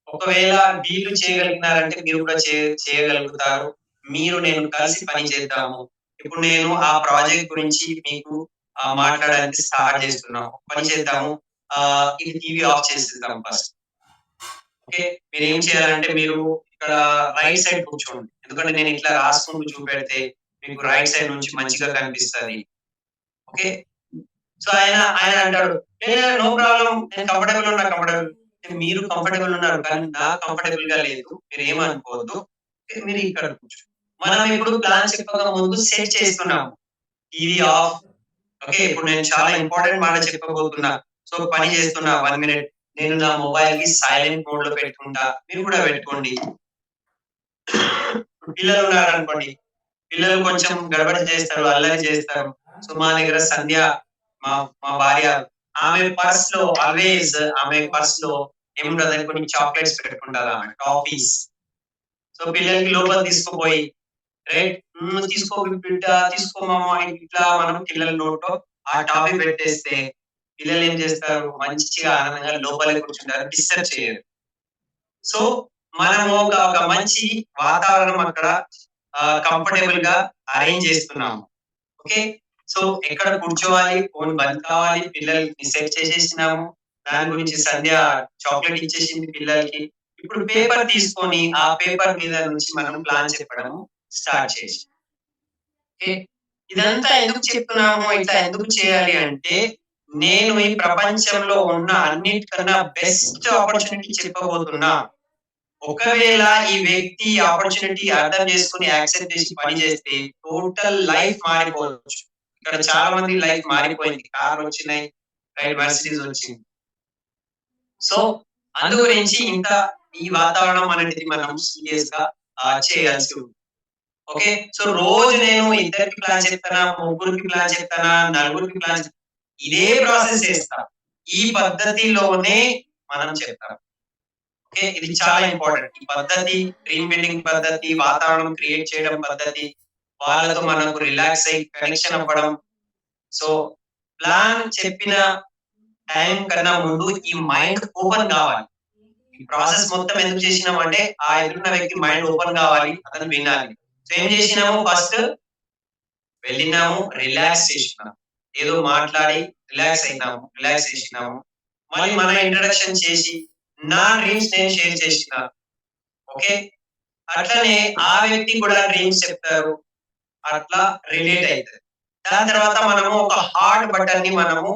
ఒకవేళ వీళ్ళు చేయగలిగినారంటే మీరు కూడా చేయగలుగుతారు. మీరు నేను కలిసి పని చేద్దాము. ఇప్పుడు నేను ఆ ప్రాజెక్ట్ గురించి మీకు మాట్లాడడానికి స్టార్ట్ చేస్తున్నాం. పని చేద్దాము. ఇది టీవీ ఆఫ్ చేసేద్దాం ఫస్ట్. ఓకే, మీరు ఏం చేయాలంటే మీరు ఇక్కడ రైట్ సైడ్ కూర్చోండి, ఎందుకంటే నేను ఇట్లా రాసుకుంటూ చూపెడితే మీకు రైట్ సైడ్ నుంచి మంచిగా కనిపిస్తుంది. ఓకే, సో ఆయన అంటాడు, నో ప్రాబ్లం, నేను కంఫర్టబుల్ ఉన్నా. మీరు కంఫర్టబుల్ ఉన్నారు, కానీ నాకు కంఫర్టబుల్ గా లేదు, మీరు ఏమనుకోవద్దు, మీరు ఇక్కడ కూర్చోండి. మనం ఇప్పుడు ప్లాన్ చెప్పక ముందు సెట్ చేస్తున్నాము, టీవీ ఆఫ్. ఓకే, ఇప్పుడు నేను చాలా ఇంపార్టెంట్ మాట చెప్పబోతున్నా. సో పని చేస్తున్నా 1 minute, నేను నా మొబైల్ కి సైలెంట్ మోడ్ లో పెట్టుకుంటా, మీరు కూడా పెట్టుకోండి. పిల్లలు ఉన్నారు అనుకోండి, పిల్లలు కొంచెం గడబడి చేస్తారు, అల్లరి చేస్తారు. సో మా దగ్గర సంధ్య, మా భార్య, ఆమె పర్స్ లో ఏముంటది కొన్ని చాక్లెట్స్ పెట్టుకుంటారు టాఫీస్. సో పిల్లలకి లోపల తీసుకుపోయి రైట్ తీసుకో బిడ్డ తీసుకో మామ ఇట్లా మనం పిల్లల నోట్లో ఆ టాఫీ పెట్టేస్తే పిల్లలు ఏం చేస్తారు మంచిగా ఆనందంగా లోపలే కూర్చుంటారు, డిస్టర్బ్ చేయరు. సో మనము ఒక మంచి వాతావరణం అక్కడ కంఫర్టబుల్ గా అరేంజ్ చేస్తున్నాము. ఓకే, సో ఎక్కడ కూర్చోవాలి, ఫోన్ బంద్ కావాలి, పిల్లలకి సెట్ చేసేసినాము. దాని గురించి సంధ్య చాక్లెట్ ఇచ్చేసింది పిల్లలకి. ఇప్పుడు పేపర్ తీసుకొని ఆ పేపర్ మీద నుంచి మనం ప్లాన్ చెప్పడం స్టార్ట్ చేసి, ఓకే, ఇదంతా ఎందుకు చెప్తున్నాము, ఇట్లా ఎందుకు చేయాలి అంటే నేను ఈ ప్రపంచంలో ఉన్న అన్నిటికన్నా బెస్ట్ ఆపర్చునిటీ చెప్పబోతున్నా. ఒకవేళ ఈ వ్యక్తి ఆపర్చునిటీ అర్థం చేసుకుని యాక్సెప్ట్ చేసి పని చేస్తే టోటల్ లైఫ్ మారిపోవచ్చు. ఇక్కడ చాలా మంది లైఫ్ మారిపోయింది, కార్లు వచ్చినాయి, రైట్, మర్సిడీస్ వచ్చింది. సో అందు గురించి ఇంత ఈ వాతావరణం అనేది మనం సీరియస్ గా చేయాల్సి ఉంది. ఓకే, సో రోజు నేను ఇద్దరికి ప్లాన్ చెప్తానా, ముగ్గురికి ప్లాన్ చెప్తానా, నలుగురికి ప్లాన్ ఇదే ప్రాసెస్ చేస్తా. ఈ పద్ధతిలోనే మనం చెప్తాం. ఓకే, ఇది చాలా ఇంపార్టెంట్. ఈ పద్ధతి, డ్రీమ్ బిల్డింగ్ పద్ధతి, వాతావరణం క్రియేట్ చేయడం పద్ధతి, వాళ్ళతో మనకు రిలాక్స్ అయ్యి కనెక్షన్ అవ్వడం. సో ప్లాన్ చెప్పిన టైం కన్నా ముందు ఈ మైండ్ ఓపెన్ కావాలి. ఈ ప్రాసెస్ మొత్తం ఎందుకు చేసినామంటే ఆ ఎదురున్న వ్యక్తి మైండ్ ఓపెన్ కావాలి, అతను వినాలి. సో ఏం చేసినాము, ఫస్ట్ వెళ్ళినాము, రిలాక్స్ చేసినాము, ఏదో మాట్లాడి రిలాక్స్ చేసినాము. మళ్ళీ మన ఇంట్రడక్షన్ చేసి నా డ్రీమ్స్ నేను షేర్ చేసిన. ఓకే, అట్లనే ఆ వ్యక్తి కూడా డ్రీమ్స్ చెప్తారు, అట్లా రిలేట్ అవుతుంది. దాని తర్వాత మనము ఒక హార్ట్ బటన్ ని మనము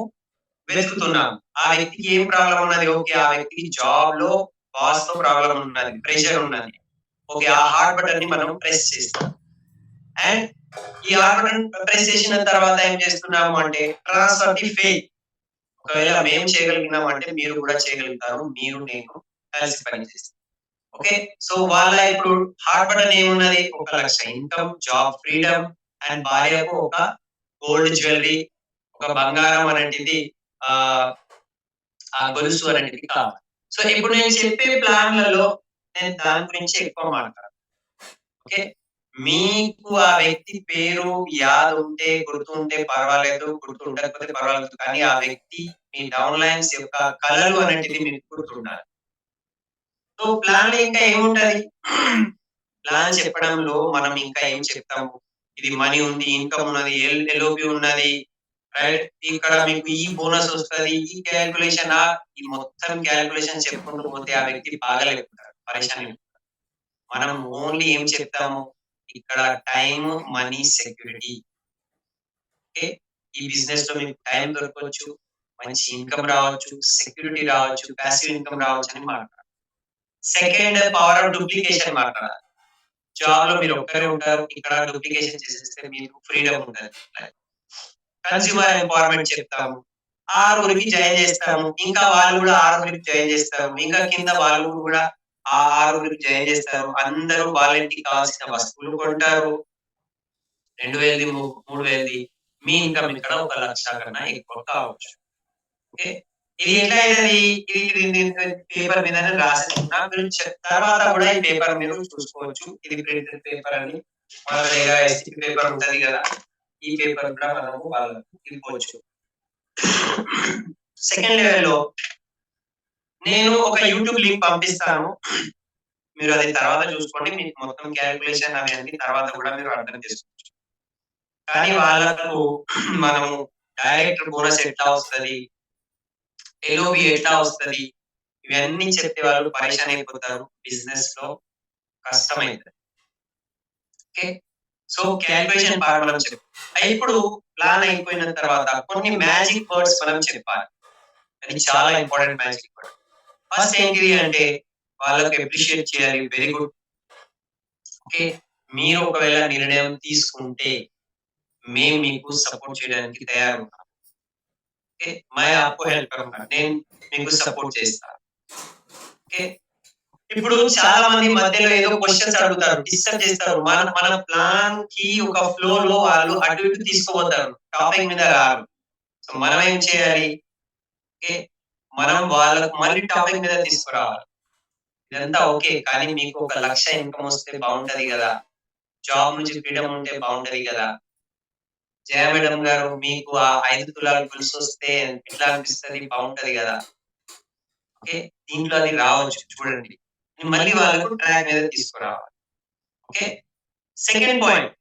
వెతుకుతున్నాం. ఆ వ్యక్తికి ఏం ప్రాబ్లం ఉన్నది, ఓకే, ఆ వ్యక్తికి జాబ్ లో బాస్ తో ప్రాబ్లం ఉన్నది, ప్రెషర్ ఉన్నది. ఓకే, ఆ హార్ట్ బటన్ ని మనం ప్రెస్ చేస్తాం. అండ్ ఈ హార్ట్ బటన్ ప్రెస్ చేసిన తర్వాత ఏం చేస్తున్నాము అంటే ట్రాన్స్ఫర్ ది ఫెయిత్. ఒకవేళ మేము చేయగలిగినాం అంటే మీరు కూడా చేయగలుగుతారు, మీరు నేను కలిసి పనిచేస్తాం. ఓకే, సో వాళ్ళ ఇప్పుడు హార్ట్ బటన్ ఏమున్నది, 1 లక్ష ఇన్కమ్, జాబ్ ఫ్రీడమ్, అండ్ భార్యకు ఒక గోల్డ్ జ్యువెలరీ, ఒక బంగారం అనేది ఆ గొలుసు అనేది కావాలి. సో ఇప్పుడు నేను చెప్పే ప్లాన్లలో నేను దాని గురించి ఎక్కువ మాట్లాడతాను. ఓకే, మీకు ఆ వ్యక్తి పేరు యాద్ ఉంటే గుర్తుంటే పర్వాలేదు, గుర్తు ఉండకపోతే పర్వాలేదు, కానీ ఆ వ్యక్తి మీ డౌన్ లైన్స్ యొక్క కళలు అనేది మీకు గుర్తుండాలి. సో ప్లాన్ ఇంకా ఏముంటది, ప్లాన్ చెప్పడంలో మనం ఇంకా ఏం చెప్తాము, ఇది మనీ ఉంది, ఇన్కమ్ ఉన్నది, ఎల్ఓపి ఉన్నది, రైట్, ఇక్కడ మీకు ఈ బోనస్ వస్తుంది, ఈ క్యాల్కులేషన్, ఈ మొత్తం క్యాల్కులేషన్ చెప్పుకుంటూ పోతే ఆ వ్యక్తి బాగలేకపోతారు, పరేషాన్. మనం ఓన్లీ ఏం చెప్తాము, ఇక్కడ టైం, మనీ, సెక్యూరిటీ. ఓకే, ఈ బిజినెస్ లో మీకు టైం దొరకవచ్చు, మంచి ఇన్కమ్ రావచ్చు, సెక్యూరిటీ రావచ్చు, ప్యాసివ్ ఇన్కమ్ రావచ్చు అని మాట్లాడాలి. సెకండ్, పవర్ ఆఫ్ డూప్లికేషన్ మాట్లాడాలి. జాబ్ లో మీరు ఒక్కరే ఉంటారు, ఇక్కడ డూప్లికేషన్ చేసేస్తే మీకు ఫ్రీడమ్ ఉంటుంది. కన్స్యూమర్ ఎంపవర్మెంట్ చెప్తాము, 6 జాయిన్ చేస్తాము, ఇంకా వాళ్ళు కూడా 6 జాయిన్ చేస్తారు, ఇంకా కింద వాళ్ళు కూడా ఆ 6 జాయిన్ చేస్తారు. అందరూ వాళ్ళ ఇంటికి కావాల్సిన వస్తువులు కొంటారు, 2000 3000. మీ ఇన్కమ్ ఇక్కడ 1 లక్ష కన్నా ఎక్కువ కావచ్చు. ఓకే, ఇది ఎట్లా అవుతుంది, ఇది పేపర్ మీద రాసేస్తున్నా, మీరు తర్వాత కూడా ఈ పేపర్ మీరు చూసుకోవచ్చు. ఇది ప్రింటెడ్ పేపర్ అని, మన దగ్గర ఎస్టీ పేపర్ ఉంటది కదా, ఈ పేపర్ కూడా మనము వాళ్ళకు ఇవ్వచ్చు. సెకండ్ లెవెల్లో నేను ఒక యూట్యూబ్ లింక్ పంపిస్తాను, మీరు అది తర్వాత చూసుకోండి. మీకు మొత్తం క్యాల్కులేషన్ అవన్నీ తర్వాత కూడా మీరు అర్థం చేసుకోవచ్చు. కానీ వాళ్ళకు మనము డైరెక్ట్ బోనస్ ఎట్లా వస్తుంది, ఎల్ఓబి ఎట్లా వస్తుంది, ఇవన్నీ చెప్తే వాళ్ళు పరేషాన్ అయిపోతారు, బిజినెస్ లో కష్టమైంది. ఓకే, సో క్యాల్కులేషన్ పార్ట్ మనం చెప్పాలి. ఇప్పుడు ప్లాన్ అయిపోయిన తర్వాత కొన్ని మ్యాజిక్ వర్డ్స్ మనం చెప్పాలి, అది చాలా ఇంపార్టెంట్ మ్యాజిక్ వర్డ్. ఫస్ట్ ఏంటిది అంటే వాళ్ళకి అప్రిషియేట్ చేయాలి, వెరీ గుడ్. ఓకే, మీరు ఒకవేళ నిర్ణయం తీసుకుంటే మేము మీకు సపోర్ట్ చేయడానికి తయారు. ఓకే, మై ఆప్కో హెల్ప్ కरूंगा, నేను మీకు సపోర్ట్ చేస్తాను. ఓకే, ఇప్పుడు చాలా మంది మధ్యలో ఏదో క్వశ్చన్స్ అడుగుతారు, డిస్టర్బ్ చేస్తారు, మన ప్లాన్ కి ఒక ఫ్లో లో వాళ్ళు అటు ఇటు తీసుకుపోతారు, టాపిక్ మీద రారు. సో మనం ఏం చేయాలి, ఓకే, మనం వాళ్ళకు మళ్ళీ టాపిక్ మీద తీసుకురావాలి. ఇదంతా ఓకే, కానీ మీకు ఒక లక్ష ఇన్కమ్ వస్తే బాగుంటది కదా, జాబ్ నుంచి ఫ్రీడమ్ ఉంటే బాగుంటది కదా, జయ మేడం గారు మీకు ఆ 5 తులాలు గొలుసు వస్తే ఎట్లా అనిపిస్తది, బాగుంటది కదా. ఓకే, దీంట్లో అది రావచ్చు చూడండి, మళ్ళీ వాళ్ళకు ట్రాక్ మీద తీసుకురావాలి. ఓకే, సెకండ్ పాయింట్,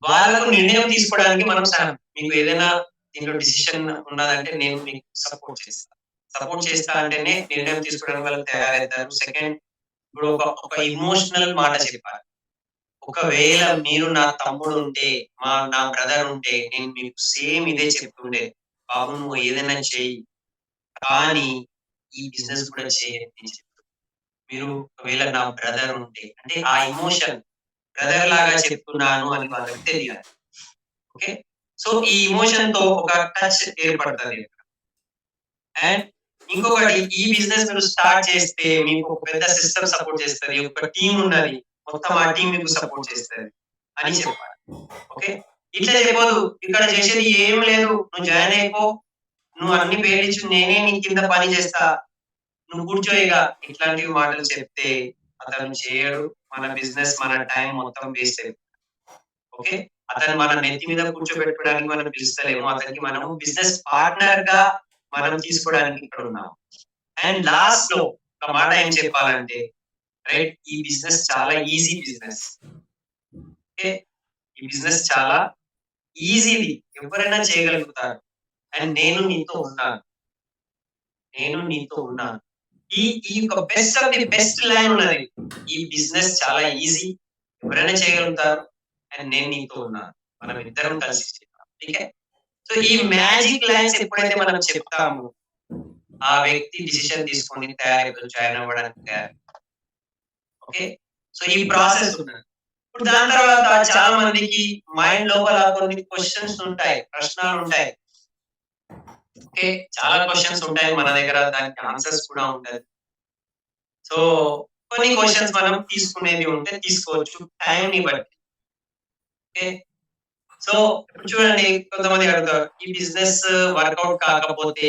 వాళ్ళకు నిర్ణయం తీసుకోవడానికి మనం మీకు ఏదైనా దీంట్లో డిసిషన్ ఉన్నదంటే నేను మీకు సపోర్ట్ చేస్తా అంటేనే నిర్ణయం తీసుకోవడానికి వాళ్ళు తయారవుతారు. సెకండ్, ఇప్పుడు ఒక ఇమోషనల్ మాట చెప్పాలి. ఒకవేళ మీరు నా తమ్ముడు ఉంటే, నా బ్రదర్ ఉంటే, నేను మీకు సేమ్ ఇదే చెప్తుండే, బాబు నువ్వు ఏదైనా చెయ్యి, కానీ ఈ బిజినెస్ కూడా చేయని చెప్తాను. మీరు ఒకవేళ నా బ్రదర్ ఉంటే, అంటే ఆ ఇమోషన్ బ్రదర్ లాగా చెప్తున్నాను అని వాళ్ళకి తెలియాలి. ఓకే, సో ఈ ఇమోషన్ తో ఒక టచ్ ఏర్పడుతుంది. అండ్ ఇంకొకటి, ఈ బిజినెస్ మీరు స్టార్ట్ చేస్తే మీకు ఒక పెద్ద సిస్టమ్ సపోర్ట్ చేస్తుంది, ఒక టీం ఉన్నది, మొత్తం ఆ టీం మీకు సపోర్ట్ చేస్తుంది అని చెప్పాలి. ఓకే, ఇట్లా చెప్పదు, ఇక్కడ చేసేది ఏం లేదు, నువ్వు జాయిన్ అయిపో, నువ్వు అన్ని పేర్లించు, నేనే నీ కింద పని చేస్తా, నువ్వు కూర్చోయిగా, ఇట్లాంటివి మాటలు చెప్తే అతను చేయడు. మన బిజినెస్, మన టైం మొత్తం వేస్ట్ అయిపోతుంది. ఓకే, అతను మన నెత్తి మీద కూర్చోబెట్టడానికి మనం పిలుస్తలేము, అతనికి మనం బిజినెస్ పార్ట్నర్ గా మనం తీసుకోవడానికి ఇక్కడ ఉన్నాం. అండ్ లాస్ట్ లో ఒక మాట ఏం చెప్పాలంటే, రైట్, ఈ బిజినెస్ చాలా ఈజీ బిజినెస్. ఓకే, ఈ బిజినెస్ చాలా ఈజీది, ఎవరైనా చేయగలుగుతారు. అండ్ నేను నీతో ఉన్నాను. ఈ best of the best line ఉన్నది, ఈ బిజినెస్ చాలా ఈజీ, ఎవరైనా చేయగలుగుతారు, అండ్ నేను నీతో ఉన్నాను, మనం ఇద్దరం కలిసి చేద్దాం. ఓకే, సో ఈ మ్యాజిక్ లైన్స్ ఎప్పుడైతే మనం చెప్తామో, ఆ వ్యక్తి డిసిషన్ తీసుకొని జాయిన్ అవ్వడానికి తయారు. ఓకే, సో ఈ ప్రాసెస్ ఉన్నది. ఇప్పుడు దాని తర్వాత చాలా మందికి మైండ్ లోపల కొన్ని క్వశ్చన్స్ ఉంటాయి, ప్రశ్నలు ఉంటాయి. ఓకే, చాలా క్వశ్చన్స్ ఉంటాయి మన దగ్గర, దానికి ఆన్సర్స్ కూడా ఉంటాయి. సో కొన్ని క్వశ్చన్స్ మనం తీసుకునేది ఉంటే తీసుకోవచ్చు, టైం ని బట్టి. ఓకే, సో ఇప్పుడు చూడండి, కొంతమంది అడుగుతారు, ఈ బిజినెస్ వర్కౌట్ కాకపోతే,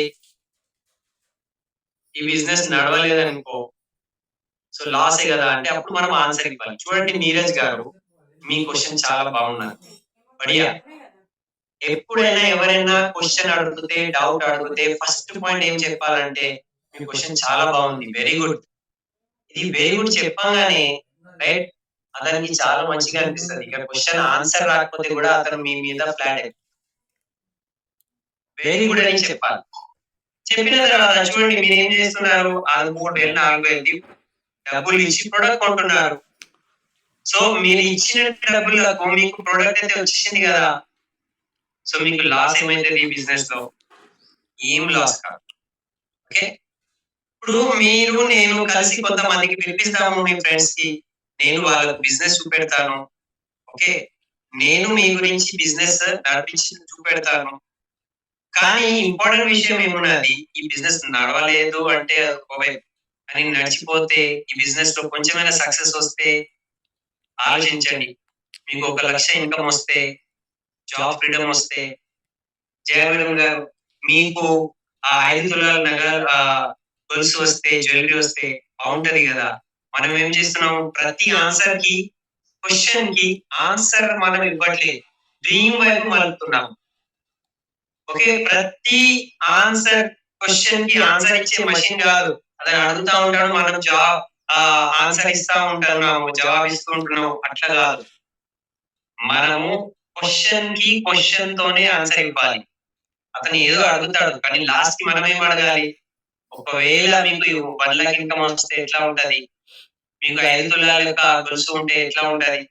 ఈ బిజినెస్ నడవలేదనుకో, సో లాసే కదా అంటే, అప్పుడు మనం ఆన్సర్ ఇవ్వాలి. చూడండి నీరజ్ గారు, మీ క్వశ్చన్ చాలా బాగున్నది, బడియా. ఎప్పుడైనా ఎవరైనా క్వశ్చన్ అడిగితే, డౌట్ అడిగితే, ఫస్ట్ పాయింట్ ఏం చెప్పాలంటే, మీ క్వశ్చన్ చాలా బాగుంది, వెరీ గుడ్. ఇది వెరీ గుడ్ చెప్పగానే, రైట్, అతనికి చాలా మంచిగా అనిపిస్తుంది. ఇక క్వశ్చన్ ఆన్సర్ రాకపోతే కూడా అతను మీ మీద ఫ్లాట్ అయిపోతుంది. వెరీ గుడ్ అని చెప్పాలి. చెప్పిన తర్వాత చూడండి, మీరు ఏం చేస్తున్నారు, 3,000 4,000 డబ్బులు ఇచ్చి ప్రొడక్ట్ కొంటున్నారు. సో మీరు ఇచ్చిన డబ్బులకు మీకు ప్రొడక్ట్ అయితే వచ్చేసింది కదా, సో మీకు లాస్ ఏమైతుంది ఈ బిజినెస్ లో? ఏం లాస్ కాదు. ఓకే, ఇప్పుడు మీరు నేను కలిసి కొంతమందికి పిలిపిస్తాము, మీ ఫ్రెండ్స్ కి, నేను వాళ్ళకు బిజినెస్ చూపెడతాను. ఓకే, నేను మీ గురించి బిజినెస్ నడిపించి చూపెడతాను. కానీ ఇంపార్టెంట్ విషయం ఏమున్నది, ఈ బిజినెస్ నడవలేదు అంటే అని నడిచిపోతే, ఈ బిజినెస్ లో కొంచెమైనా సక్సెస్ వస్తే ఆలోచించండి, మీకు 1 లక్ష ఇన్కమ్ వస్తే, జాబ్ ఫ్రీడమ్ వస్తే, జయవరం గారు మీకు ఆ 5 తులాల నగలు గొలుసు వస్తే, జ్యువెలరీ వస్తే బాగుంటది కదా. మనం ఏం చేస్తున్నాం, ప్రతి ఆన్సర్ కి, క్వశ్చన్ కి ఆన్సర్ మనం ఇవ్వట్లేదు, డ్రీమ్ వైపు మలుపుతున్నాం. ఓకే, ప్రతి ఆన్సర్ క్వశ్చన్ కి ఆన్సర్ ఇచ్చే మషిన్ కాదు, అతను అడుగుతా ఉంటాడు, మనం ఆన్సర్ ఇస్తా ఉంటున్నాము, జవాబు ఇస్తూ ఉంటున్నాము, అట్లా కాదు. మనము క్వశ్చన్ కి క్వశ్చన్ తోనే ఆన్సర్ ఇవ్వాలి. అతను ఏదో అడుగుతాడు, కానీ లాస్ట్ కి మనం ఏం అడగాలి, ఒకవేళ మీకు 1 లక్ష ఇన్కమ్ వస్తే ఎట్లా ఉంటది, మీకు 5 తులాల గొలుసు ఉంటే ఎట్లా ఉంటది,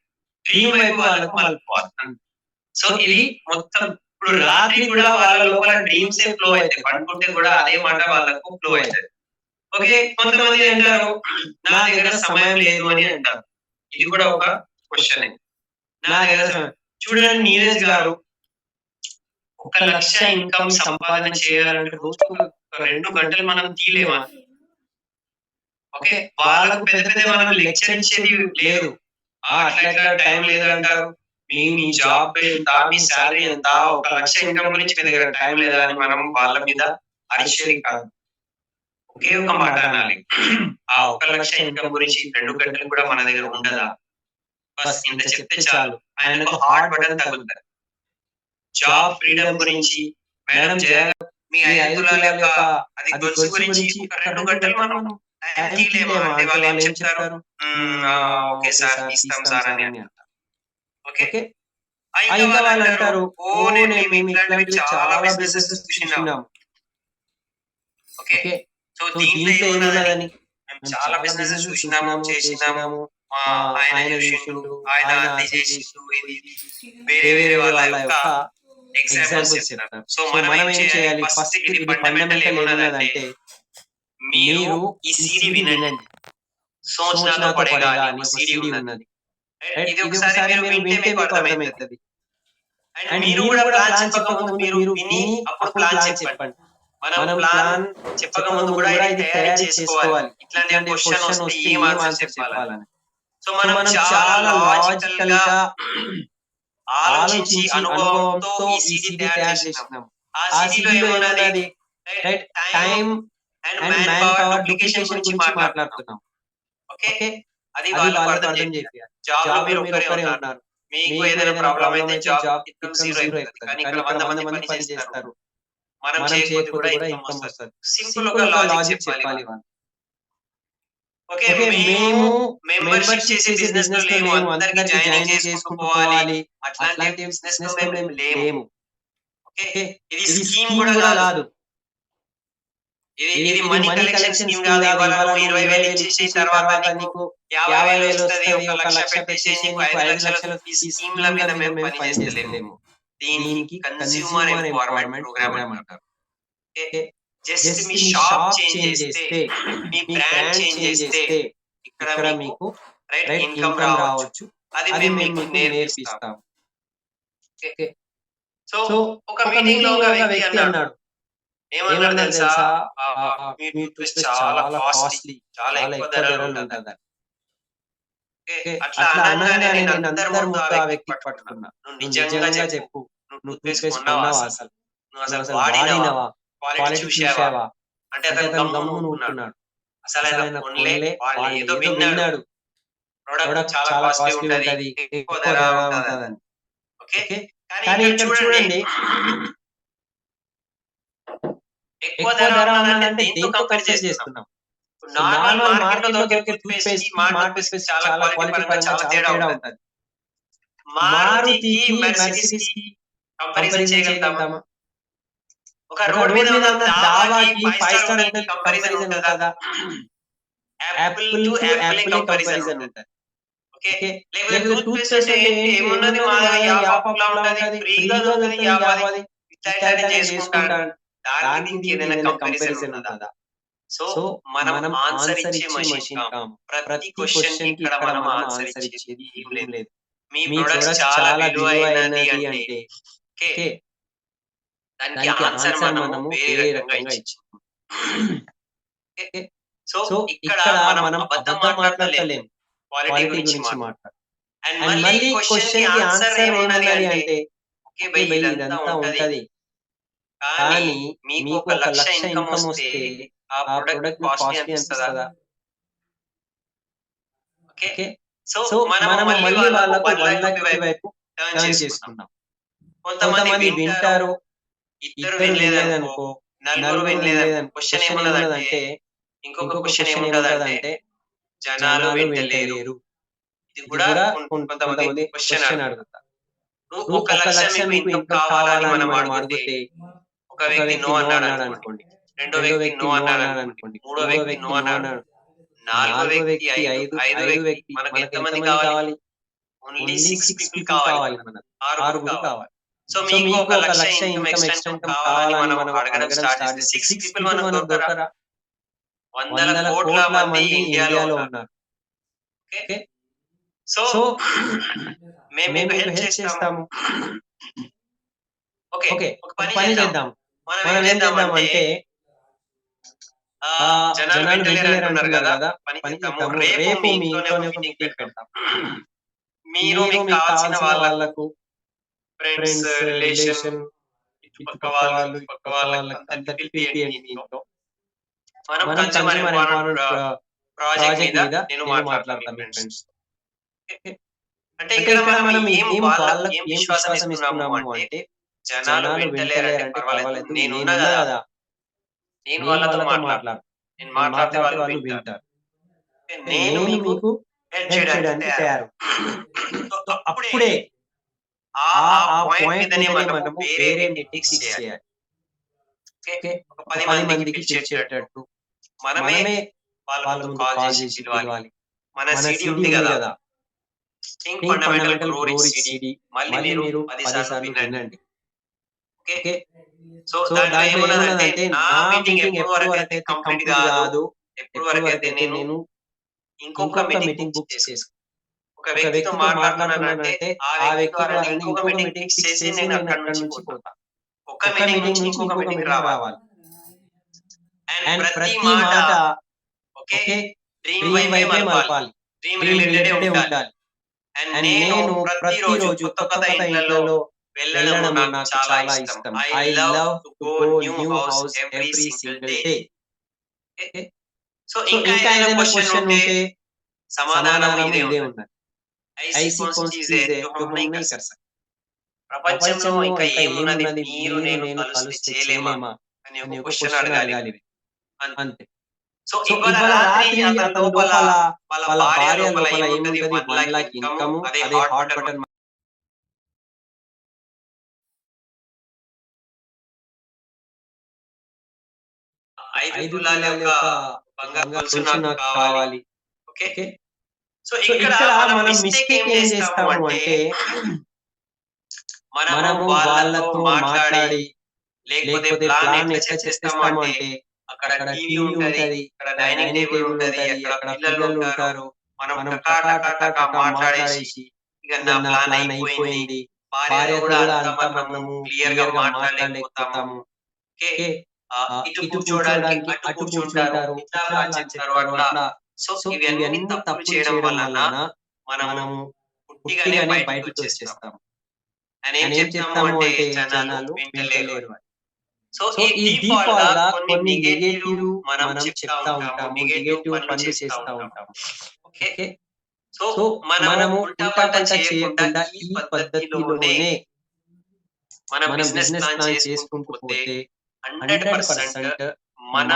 డ్రీమ్ వైపు వాళ్ళకు మలుపుకోవాలి. సో ఇది మొత్తం, ఇప్పుడు రాత్రి కూడా వాళ్ళ లోపల డ్రీమ్స్ ఫ్లో అవుతాయి, పడుకుంటే కూడా అదే మాట వాళ్ళకు ఫ్లో అవుతుంది. ఓకే, కొంతమంది అంటారు, నా దగ్గర సమయం లేదు అని అంటారు. ఇది కూడా ఒక క్వశ్చన్. నా దగ్గర చూడండి నీరజ్ గారు, 1 లక్ష ఇన్కమ్ సంపాదన చేయాలంటే రోజుకు 2 గంటలు మనం తీయలేమా? ఓకే, వాళ్ళకు పెద్ద పెద్ద మనం లెక్చర్ ఇచ్చేది లేదు, అట్లా టైం లేదు అంటారు. మీ జాబ్ ఎంత, మీ శాలరీ ఎంత, 1 లక్ష ఇన్కమ్ గురించి మీ దగ్గర టైం లేదా అని మనం వాళ్ళ మీద అరిచేది కాదు, ఒకే ఒక మాట అనాలి. ఆ 1,00,000 ఇన్కమ్ గురించి 2 గంటలు కూడా మన దగ్గర ఉండదా? బస్ ఇంత చెప్తే చాలు, ఆయనకు హార్ట్ బటన్ తగులుతుంది. జాబ్ ఫ్రీడమ్ గురించి మేడం మీ 5 తులాల యొక్క అది గొలుసు గురించి ఒక 2 గంటలు మనం టైం తీయలేమా అంటే వాళ్ళు ఏం చెప్తారు, ఓకే సార్ తీస్తాం సార్ అని అంటారు. ఓకే, ఇంకా వాళ్ళు అంటారు, ఓ నేను మేము ఇట్లాంటివి చాలా బిజినెస్ చూసినాం. ఓకే, సో దీంట్లో ఏమున్నదని, మేము చాలా బిజినెస్ చూసినాము, చేసినాము, ఆయన చూసిండు, ఆయన అది చేసిండు, ఇది వేరే వేరే వాళ్ళ యొక్క ఎగ్జాంపుల్స్ చెప్తారు. సో మనం ఏం చేయాలి, ఫస్ట్ ఇది ఫండమెంటల్ ఏమున్నదంటే, మీరు ఈ సిడి వినండి. సోచనాతో పడేగా అని ఒక సిడి ఉన్నది. ఇది ఒకసారి మీరు వింటే మీకు అర్థమవుతుంది. అండ్ మీరు కూడా ప్లాన్ చెప్పకముందు మీరు విని అప్పుడు ప్లాన్ చెప్పండి. మనం ప్లాన్ చెప్పకముందు కూడా ఇది తయారీ చేసుకోవాలి. ఇట్లాంటి క్వశ్చన్ వస్తే ఏం ఆన్సర్ చెప్పాలని. సో మనం చాలా లాజికల్ గా ఆలోచించి అనుభవంతో ఈ సిడి తయారు చేసినాం. ఆ సిడిలో ఏమున్నది, right, time and man power duplication గురించి మాట్లాడుతున్నాం. ఓకే, అది వాళ్ళకు అర్థం చేయాలి. జాబ్ లో మీరు ఒక్కరే ఉన్నారు, మీకు ఏదైనా ప్రాబ్లం అయితే జాబ్ ఇన్కమ్ జీరో అయిపోతుంది. కానీ ఇక్కడ 100 మంది పని చేస్తారు, మనం చేయకపోతే కూడా ఇన్కమ్ వస్తుంది. సింపుల్ గా లాజిక్ చెప్పాలి వాళ్ళు. ఓకే, మేము మెంబర్షిప్ చేసే బిజినెస్ లో లేము, అందరికి జాయిన్ చేసుకుంటూ పోవాలి, అట్లాంటి బిజినెస్ లో మేము లేము. ఓకే, ఇది స్కీమ్ కూడా కాదు, ఇది మనీ కలెక్షన్ స్కీమ్ కాదు. ఇవాళ 20,000 ఇచ్చేసి తర్వాత నీకు 50,000 వస్తుంది, 1,00,000 పెట్టేసి నీకు 5 లక్షలు ఈ స్కీమ్ల మీద మేము పని చేస్తలేము. దీనికి కన్స్యూమర్ ఎంపవర్మెంట్ ప్రోగ్రామ్ అంటారు. జస్ట్ మీ షాప్ చేంజ్ చేస్తే, మీ బ్రాండ్ చేంజ్ చేస్తే ఇక్కడ మీకు రైట్ ఇన్కమ్ రావచ్చు. అది మేము మీకు నేర్పిస్తాం. ఓకే, సో ఒక మీటింగ్ లో ఒక వ్యక్తి అన్నాడు, ఏమన్నాడు తెలుసా, మీ టూత్ చాలా కాస్ట్లీ, చాలా ఎక్కువ ధరలు ఉంటది. అట్లా అనగానే నేను అందరి ముందు ఆ వ్యక్తికి పట్టుకున్నా, నువ్వు నిజంగా చెప్పు, నువ్వు టూత్ పేస్ట్ కొన్నావా, అసలు నువ్వు అసలు వాడినవా, క్వాలిటీ చూసావా అంటే అతను గమ్మున ఊరుకున్నాడు. అసలు ఆయన కొనలే, వాళ్ళు ఏదో విన్నాడు, ప్రొడక్ట్ చాలా కాస్ట్లీ ఉంటది, ఎక్కువ ధర ఉంటదని. ఓకే, కానీ ఇక్కడ చూడండి, ఎక్కువ ధర ఉన్నదంటే దేంతో కంపేర్ చేస్తున్నాం. నార్మల్ మార్కెట్ లో దొరికే టూత్ పేస్ట్ స్మార్ట్ పేస్ట్ చాలా క్వాలిటీ పరంగా చాలా తేడా ఉంటది. మారుతికి మెర్సిడీస్ కి కంపారిజన్ చేయగలుగుతామా? ఒక రోడ్ మీద ఉన్న దావాకి 5 స్టార్ హోటల్ కంపారిజన్ ఉంటదా? యాపిల్ టు యాపిల్ కంపారిజన్ ఉంటది. ఓకే, లేకపోతే టూత్ పేస్ట్ అంటే ఏమున్నది, మా యాపప్లా ఉంటది, ఫ్రీగా దొరుకుతది, యావది ఇట్లా చేసుకుంటారు. దానికి ఏదైనా కంపారిజన్ ఉన్నదా? సో మనం ఆన్సర్ ఇచ్చే మెషిన్ కాము. ప్రతి క్వశ్చన్ కి ఇక్కడ మనం ఆన్సర్ ఇచ్చేది ఏం లేదు. మీ ప్రొడక్ట్ చాలా విలువైనది అంటే ఓకే, దానికి ఆన్సర్ మనము వేరే రకంగా ఇచ్చాము. సో ఇక్కడ మనం అబద్ధం మాట్లాడలేము, క్వాలిటీ గురించి మాట్లాడాలి. అండ్ మళ్ళీ క్వశ్చన్ కి ఆన్సర్ ఏమున్నది అంటే ఓకే బై ఇదంతా ఉంటది, కానీ మీకు 1,00,000 ఇన్కమ్ వస్తే ఆ ప్రొడక్ట్ కాస్ట్లీ అనిపిస్తదా? ఓకే, సో మనం మళ్ళీ వాళ్ళకు 1,00,000 వైపు టర్న్ చేసుకుంటాం. కొంతమంది వింటారు, ఇద్దరు వినలేదనుకో, నలుగురు వినలేదనుకో. క్వశ్చన్ ఏమున్నదంటే, ఇంకొక క్వశ్చన్ ఏముంటదంటే జనాలు వింటలేరు. ఇది కూడా కొంతమంది క్వశ్చన్ అడుగుతారు. నువ్వు 1,00,000 మీకు ఇన్కమ్ కావాలని మనం అడిగితే ఒక వ్యక్తి నో అన్నాడు అనుకోండి, రెండో వ్యక్తి నో అన్నాడు అనుకోండి, మూడో వ్యక్తి నో అన్నాడు, నాలుగో వ్యక్తి, ఐదో వ్యక్తి, మనకు ఎంతమంది కావాలి? ఓన్లీ 6 పీపుల్ కావాలి, మనకు 6 కావాలి. సో మీకు 1,00,000 ఇన్కమ్ ఎక్స్ట్రా ఇన్కమ్ కావాలని మనం అడగడం స్టార్ట్ చేస్తే 6 పీపుల్ మనకు దొరకరా? వందల కోట్ల మంది ఇండియాలో ఉన్నారు. ఓకే, సో మేము హెల్ప్ చేస్తాము. ఓకే, ఒక పని చేద్దాం. మనం ఏం చేద్దామంటే జనాలు వింటలేరు అంటున్నారు కదా, పని చేద్దాము. రేపు మీ ఇంట్లోనే ఒక మీటింగ్ పెడతాం. మీరు మీకు కావాల్సిన వాళ్ళకు ఫ్రెండ్స్, రిలేషన్ ఇటుపక్క వాళ్ళు ఇటుపక్క వాళ్ళకి అంత తెలిపియండి దీంట్లో. మనం కన్స్యూమర్ ఎంపవర్మెంట్ ప్రాజెక్ట్ మీద నేను మాట్లాడతాను మీ ఫ్రెండ్స్. అంటే ఇక్కడ మనం వాళ్ళకి ఏం విశ్వాసం ఇస్తున్నాము అంటే జనాలు వింటలేరంటే పర్వాలేదు, నేనున్నా కదా, నేను వాళ్ళతో మాట్లాడతాను, నేను మాట్లాడితే వాళ్ళు వింటారు, నేను మీకు హెల్ప్ చేయడానికి తయారు. సో అప్పుడే ఆ పాయింట్ మీదనే మనము వేరే మీటింగ్స్ చేయాలి. ఓకే, ఒక 10 మందికి పిలిచేటట్టు మనమే వాళ్ళ ముందు కాల్ చేసి పిలవాలి. మన సిడి ఉంది కదా, think fundamental grow rich CD, మళ్ళీ మీరు 10 సార్లు వినండి. ఓకే, సో దాంట్లో ఏమున్నదంటే నా మీటింగ్ ఎప్పుడు వరకు అయితే కంప్లీట్ కాదు, ఎప్పుడు వరకు అయితే నేను ఇంకొక మీటింగ్ బుక్ చేసుకో. ఒక వ్యక్తితో మాట్లాడుతున్నానంటే ఆ వ్యక్తి ద్వారా ఇంకొక మీటింగ్ ఫిక్స్ చేసి నేను అక్కడ నుంచి పోతా. ఒక మీటింగ్ నుంచి ఇంకొక మీటింగ్ రావాలి. అండ్ ప్రతి మాట ఓకే డ్రీమ్ వైపే మలపాలి, డ్రీమ్ రిలేటెడ్ ఉండాలి. అండ్ నేను ప్రతిరోజు కొత్త కొత్త ఇండ్లలో వెళ్ళడం నాకు చాలా ఇష్టం. I love to go new house every single day. So ఇంకా ఏదైనా క్వశ్చన్ ఉంటే సమాధానం ఇదే ఉన్నది. ఐసీ కాన్స్టిట్యూట్ ఇస్ టు హమ్ नहीं कर सकते. ప్రపంచంలో ఇంకా ఏమున్నది మీరు నేను కలిస్తే చేయలేమా అని ఒక క్వశ్చన్ అడగాలి అంతే. సో ఇవాళ రాత్రి అతని లోపల వాళ్ళ భార్య లోపల ఏముంటది, 1 lakh ఇన్కమ్, అదే హాట్ బటన్ ఐదు తులాల యొక్క బంగారు గొలుసు నాకు కావాలి. ఓకే, సో ఇక్కడ మనం మిస్టేక్ ఏం చేస్తాము అంటే మనము వాళ్ళతో మాట్లాడి లేకపోతే ప్లాన్ ఎట్లా చేస్తాము అంటే అక్కడ టీవీ ఉంటది, అక్కడ డైనింగ్ టేబుల్ ఉంటది, అక్కడ పిల్లలు ఉంటారు, మనం టకా మాట్లాడేసి ఇక నా ప్లాన్ అయిపోయింది, భార్య కూడా అంతా మనము క్లియర్ గా మాట్లాడలేకపోతాము. ఓకే, ఇటు కూర్చోడానికి అటు కూర్చుంటారు, ఇట్లా ప్లాన్ చేస్తారు అట్లా. సో ఇవన్నీ తప్పులు చేయడం వలన మనము పుట్టిగానే బయటకు వచ్చేస్తాము. అని ఏం చెప్తాము అంటే జనాలు వింటలేరు. సో ఈ డిఫాల్ట్ గా కొన్ని నెగటివ్ మనం చెప్తా ఉంటాము, నెగటివ్ పనులు చేస్తా ఉంటాము. ఓకే, సో మనము ఉల్టా పల్టా చేయకుండా ఈ పద్ధతిలోనే మన బిజినెస్ ప్లాన్ చేసుకుంటూ పోతే 100% మన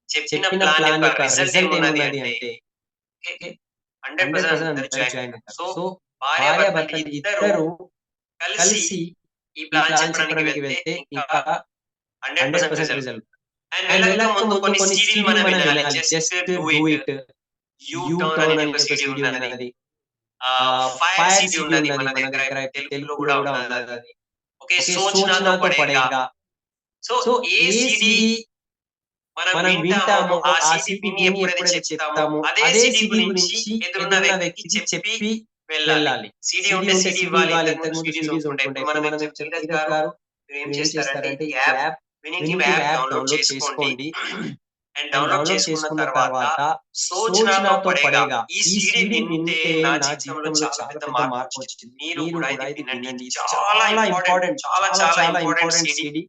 చెప్పిన ప్లాన్ యొక్క రిజల్ట్ ఏమున్నది అంటే 100% అందరూ జాయిన్ అవుతారు. సో భార్య భర్తలు ఇద్దరు కలిసి ఈ ప్లాన్ చెప్పడానికి వెళ్తే ఇంకా 100% రిజల్ట్. అండ్ వెళ్ళక ముందు కొన్ని సీడీలు మనం వినాలి. Just do it, you turn అనే ఒక సీడీ ఉన్నది, ఫైర్ సీడీ ఉన్నది మన దగ్గర, తెలుగులో కూడా ఉన్నది. ఓకే, సోచనాతో పడేగా. సో ఏ సీడీ మనం వింటామో ఆ సీడీ విని ఎప్పుడైతే చెప్తామో అదే సీడీ గురించి ఎదురున్న వ్యక్తికి చెప్పి వెళ్ళాలి. సీడీ ఉంటే సీడీ ఇవ్వాలి, ఇంతకు ముందు సీడీస్ ఉంటే మనం ధీరజ్ గారు ఏం చేస్తారంటే ఈ యాప్ వినింగ్ యాప్ డౌన్లోడ్ చేసుకోండి. అండ్ డౌన్లోడ్ చేసుకున్న తర్వాత సోచనాతో పడేగా ఈ సీడీ వింటే నా జీవితంలో చాలా పెద్ద మార్పు వచ్చింది, మీరు కూడా ఇది వినండి, చాలా ఇంపార్టెంట్, చాలా ఇంపార్టెంట్ సీడీ.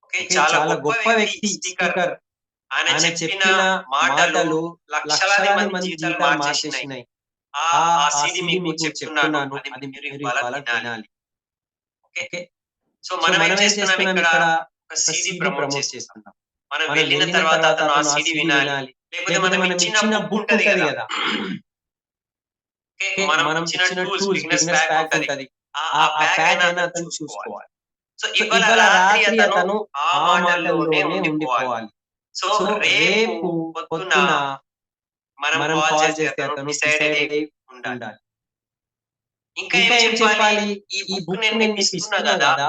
ఓకే, చాలా గొప్ప వ్యక్తి స్పీకర్, ఆయన చెప్పిన మాటలు లక్షలాది మంది జీవితాలు మార్చేసినాయి. ఆ సీడీ మీకు చెప్తున్నాను, అది మీరు ఇవాళ వినాలి. ఓకే, సో మనం ఏం చేస్తున్నాం ఇక్కడ, ఒక సీడీ ప్రమోట్ చేస్తున్నాం. మనం వెళ్ళిన తర్వాత అతను ఆ సీడీ వినాలి, లేకపోతే మనం ఇచ్చిన బుక్ ఉంటది కదా, ఓకే, మనం ఇచ్చిన టూల్స్ బిజినెస్ ప్యాక్ ఉంటది, ఆ ప్యాక్ అయినా అతను చూసుకోవాలి. సో ఇవాళ రాత్రి అతను ఆ మాటల్లోనే ఉండిపోవాలి. సో రేపు పొద్దున మనం కాల్ చేస్తే అతను డిసైడ్ అయి ఉండాలి. ఇంకా ఏం చెప్పాలి, ఈ బుక్ నేను మీకు ఇస్తున్నా కదా,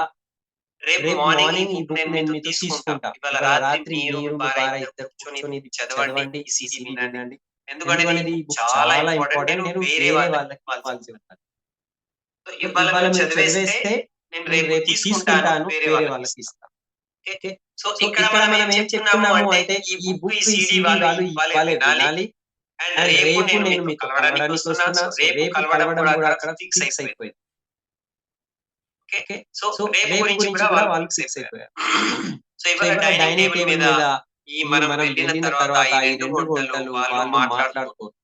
రేపు మార్నింగ్ ఈ బుక్ నేను మీతో తీసుకుంటా, ఇవాళ రాత్రి మీరు భార్య ఇద్దరు కూర్చొని ఇది చదవండి, ఈ సీడీ వినండి, ఎందుకంటే ఇది చాలా ఇంపార్టెంట్, నేను వేరే వాళ్ళకి కాల్ చేస్తాను. ఇవాళ మీరు చదివేస్తే నేను రేపు తీసుకుంటాను, వేరే వాళ్ళకి ఇస్తాను. ఓకే, సో ఇక్కడ మనం ఏం చెప్తున్నాము అంటే ఈ బుక్ ఈ సీడీ వాళ్ళు ఇవ్వాలి, వినాలి. అండ్ రేపు నేను మీతో కలవడానికి వస్తున్నా, రేపు కలవడం కూడా అక్కడ ఫిక్స్ అయిపోయింది. ఓకే. సో రేపు గురించి కూడా వాళ్ళు ఫిక్స్ అయిపోయారు. సో ఇవాళ డైనింగ్ టేబుల్ మీద ఈ మనం వెళ్ళిన తర్వాత ఈ 2 గంటలు వాళ్ళు మాట్లాడుకోరు.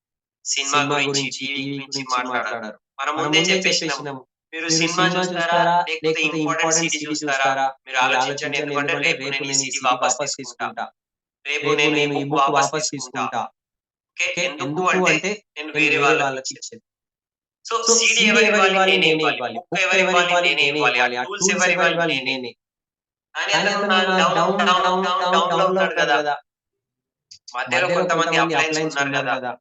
సినిమా గురించి, టీవీ గురించి మాట్లాడరు. మనం ముందే చెప్పేసినాము. మీరు సినిమా చూస్తారా? లేకపోతే ఇంపార్టెంట్ సీడీ చూస్తారా? మీరు ఆలోచించండి. ఎందుకంటే రేపు నేను ఈ సీడీ వాపస్ తీసుకుంటా. రేపు నేను ఈ బుక్ వాపస్ తీసుకుంటా. ఓకే. ఎందుకు అంటే నేను వేరే వాళ్ళకి ఇచ్చేది. సో సీడీ ఎవరు ఇవ్వాలి? నేనే ఇవ్వాలి. బుక్ ఎవరు ఇవ్వాలి? నేనే ఇవ్వాలి. ఆ టూల్స్ ఎవరు ఇవ్వాలి? నేనే. కానీ అతను డౌన్‌లో ఉన్నాడు కదా! మధ్యలో కొంతమంది అప్లయన్స్ ఉన్నారు కదా!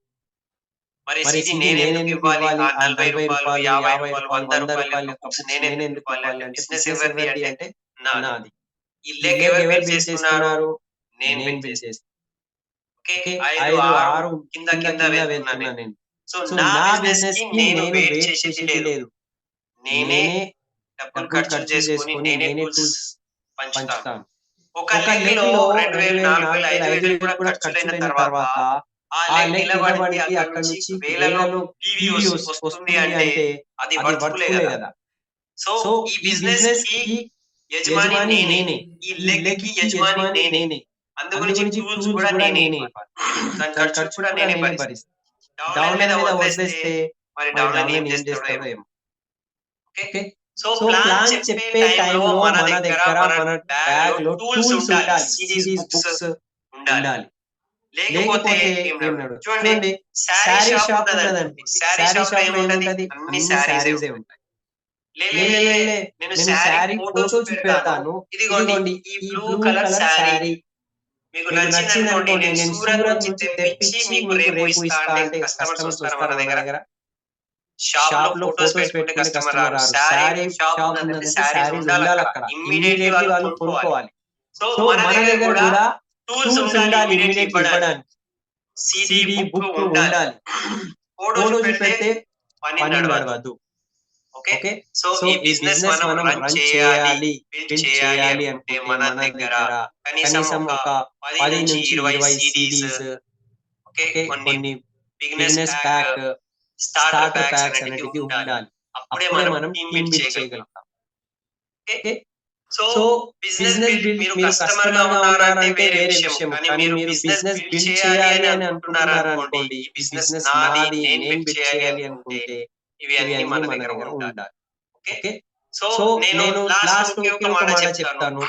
మరి సీడీ నేనెందుకు ఇవ్వాలి? ఆ రూ. 40, రూ. 50, రూ. 100 యొక్క బుక్స్ నేనెందుకు ఇవ్వాలి అంటే బిజినెస్ ఎవరిది అంటే నాది. ఈ లెగ్ ఎవరు బిల్డ్ చేసుకున్నారు? నేను బిల్డ్ చేశాను. ఓకే. 5, 6 కింద వెళ్తున్నా నేను. సో నా బిజినెస్‌కి నేను వెయిట్ చేసేది లేదు. నేనే డబ్బులు ఖర్చు చేసుకొని నేనే టూల్స్ పంచుతాను. ఒక లెగ్‌లో 2000, 4000, 5000 కూడా ఖర్చులైన తర్వాత ఆ లెగ్ నిలబడింది. అక్కడి నుంచి వేలలో టీవీస్ వస్తుంది అంటే అది వర్త్‌ఫుల్లే కదా! సో ఈ బిజినెస్‌కి యజమాని నేనే. ఈ లెగ్‌కి యజమాని నేనే. అందు గురించి టూల్స్ కూడా నేనే ఇవ్వాలి. దాని ఖర్చు కూడా నేనే భరిస్తాను. డౌన్‌లైన్ మీద వదిలేస్తే మరి డౌన్‌లైన్ ఏం చేస్తాడో ఏమో. ఓకే. సో ప్లాన్ చెప్పే టైంలో మన దగ్గర మన బ్యాగ్‌లో టూల్స్ ఉండాలి. సీడీస్, బుక్స్ ఉండాలి. లేకపోతే ఏం నడవదు. చూడండి సారీ షాప్ ఉన్నదండి. సారీ షాప్‌లో ఏముంటది? అన్ని సారీసే ఉంటాయి. నేను సారీ ఫోటోస్ పెడతాను. ఇదిగోండి ఈ బ్లూ కలర్ సారీ మీకు నచ్చిందనుకోండి నేను సూరత్ నుంచి తెప్పించి మీకు రేపు ఇస్తా అంటే కస్టమర్స్ వస్తారు మన దగ్గర. షాప్‌లో ఫోటోస్ పెట్టుకుంటే కస్టమర్ రారు. సారీ షాప్ ఉన్నదంటే సారీస్ ఉండాలి అక్కడ. ఇమ్మీడియేట్‌లీ వాళ్ళు కొనుక్కోవాలి. సో మన దగ్గర కూడా టూల్స్ ఉండాలి ఇమ్మీడియేట్‌లీ ఇవ్వడానికి. సీడీ, బుక్ ఉండాలి. ఫోటోస్ పెడితే పని నడవదు. ఓకే. సో ఈ బిజినెస్ మనం రన్ చేయాలి, బిల్డ్ చేయాలి అంటే మన దగ్గర కనీసం ఒక 10-20 సీడీస్, ఓకే, కొన్ని బిజినెస్ ప్యాక్, స్టార్టర్ ప్యాక్స్ అనేటివి ఉండాలి. అప్పుడే మనం టీమ్ బిల్డ్ చేయగలుగుతాం. ఓకే. సో బిజినెస్ బిల్డ్ మీరు కస్టమర్ గా ఉన్నారంటే వేరే విషయం. కానీ మీరు బిజినెస్ బిల్డ్ చేయాలి అని అనుకుంటున్నారనుకోండి, ఈ బిజినెస్ నాది, నేను బిల్డ్ చేయాలి అనుకుంటే ఇవి అన్ని మన దగ్గర ఉండాలి. ఓకే. సో నేను లాస్ట్ ఒక మాట చెప్తాను.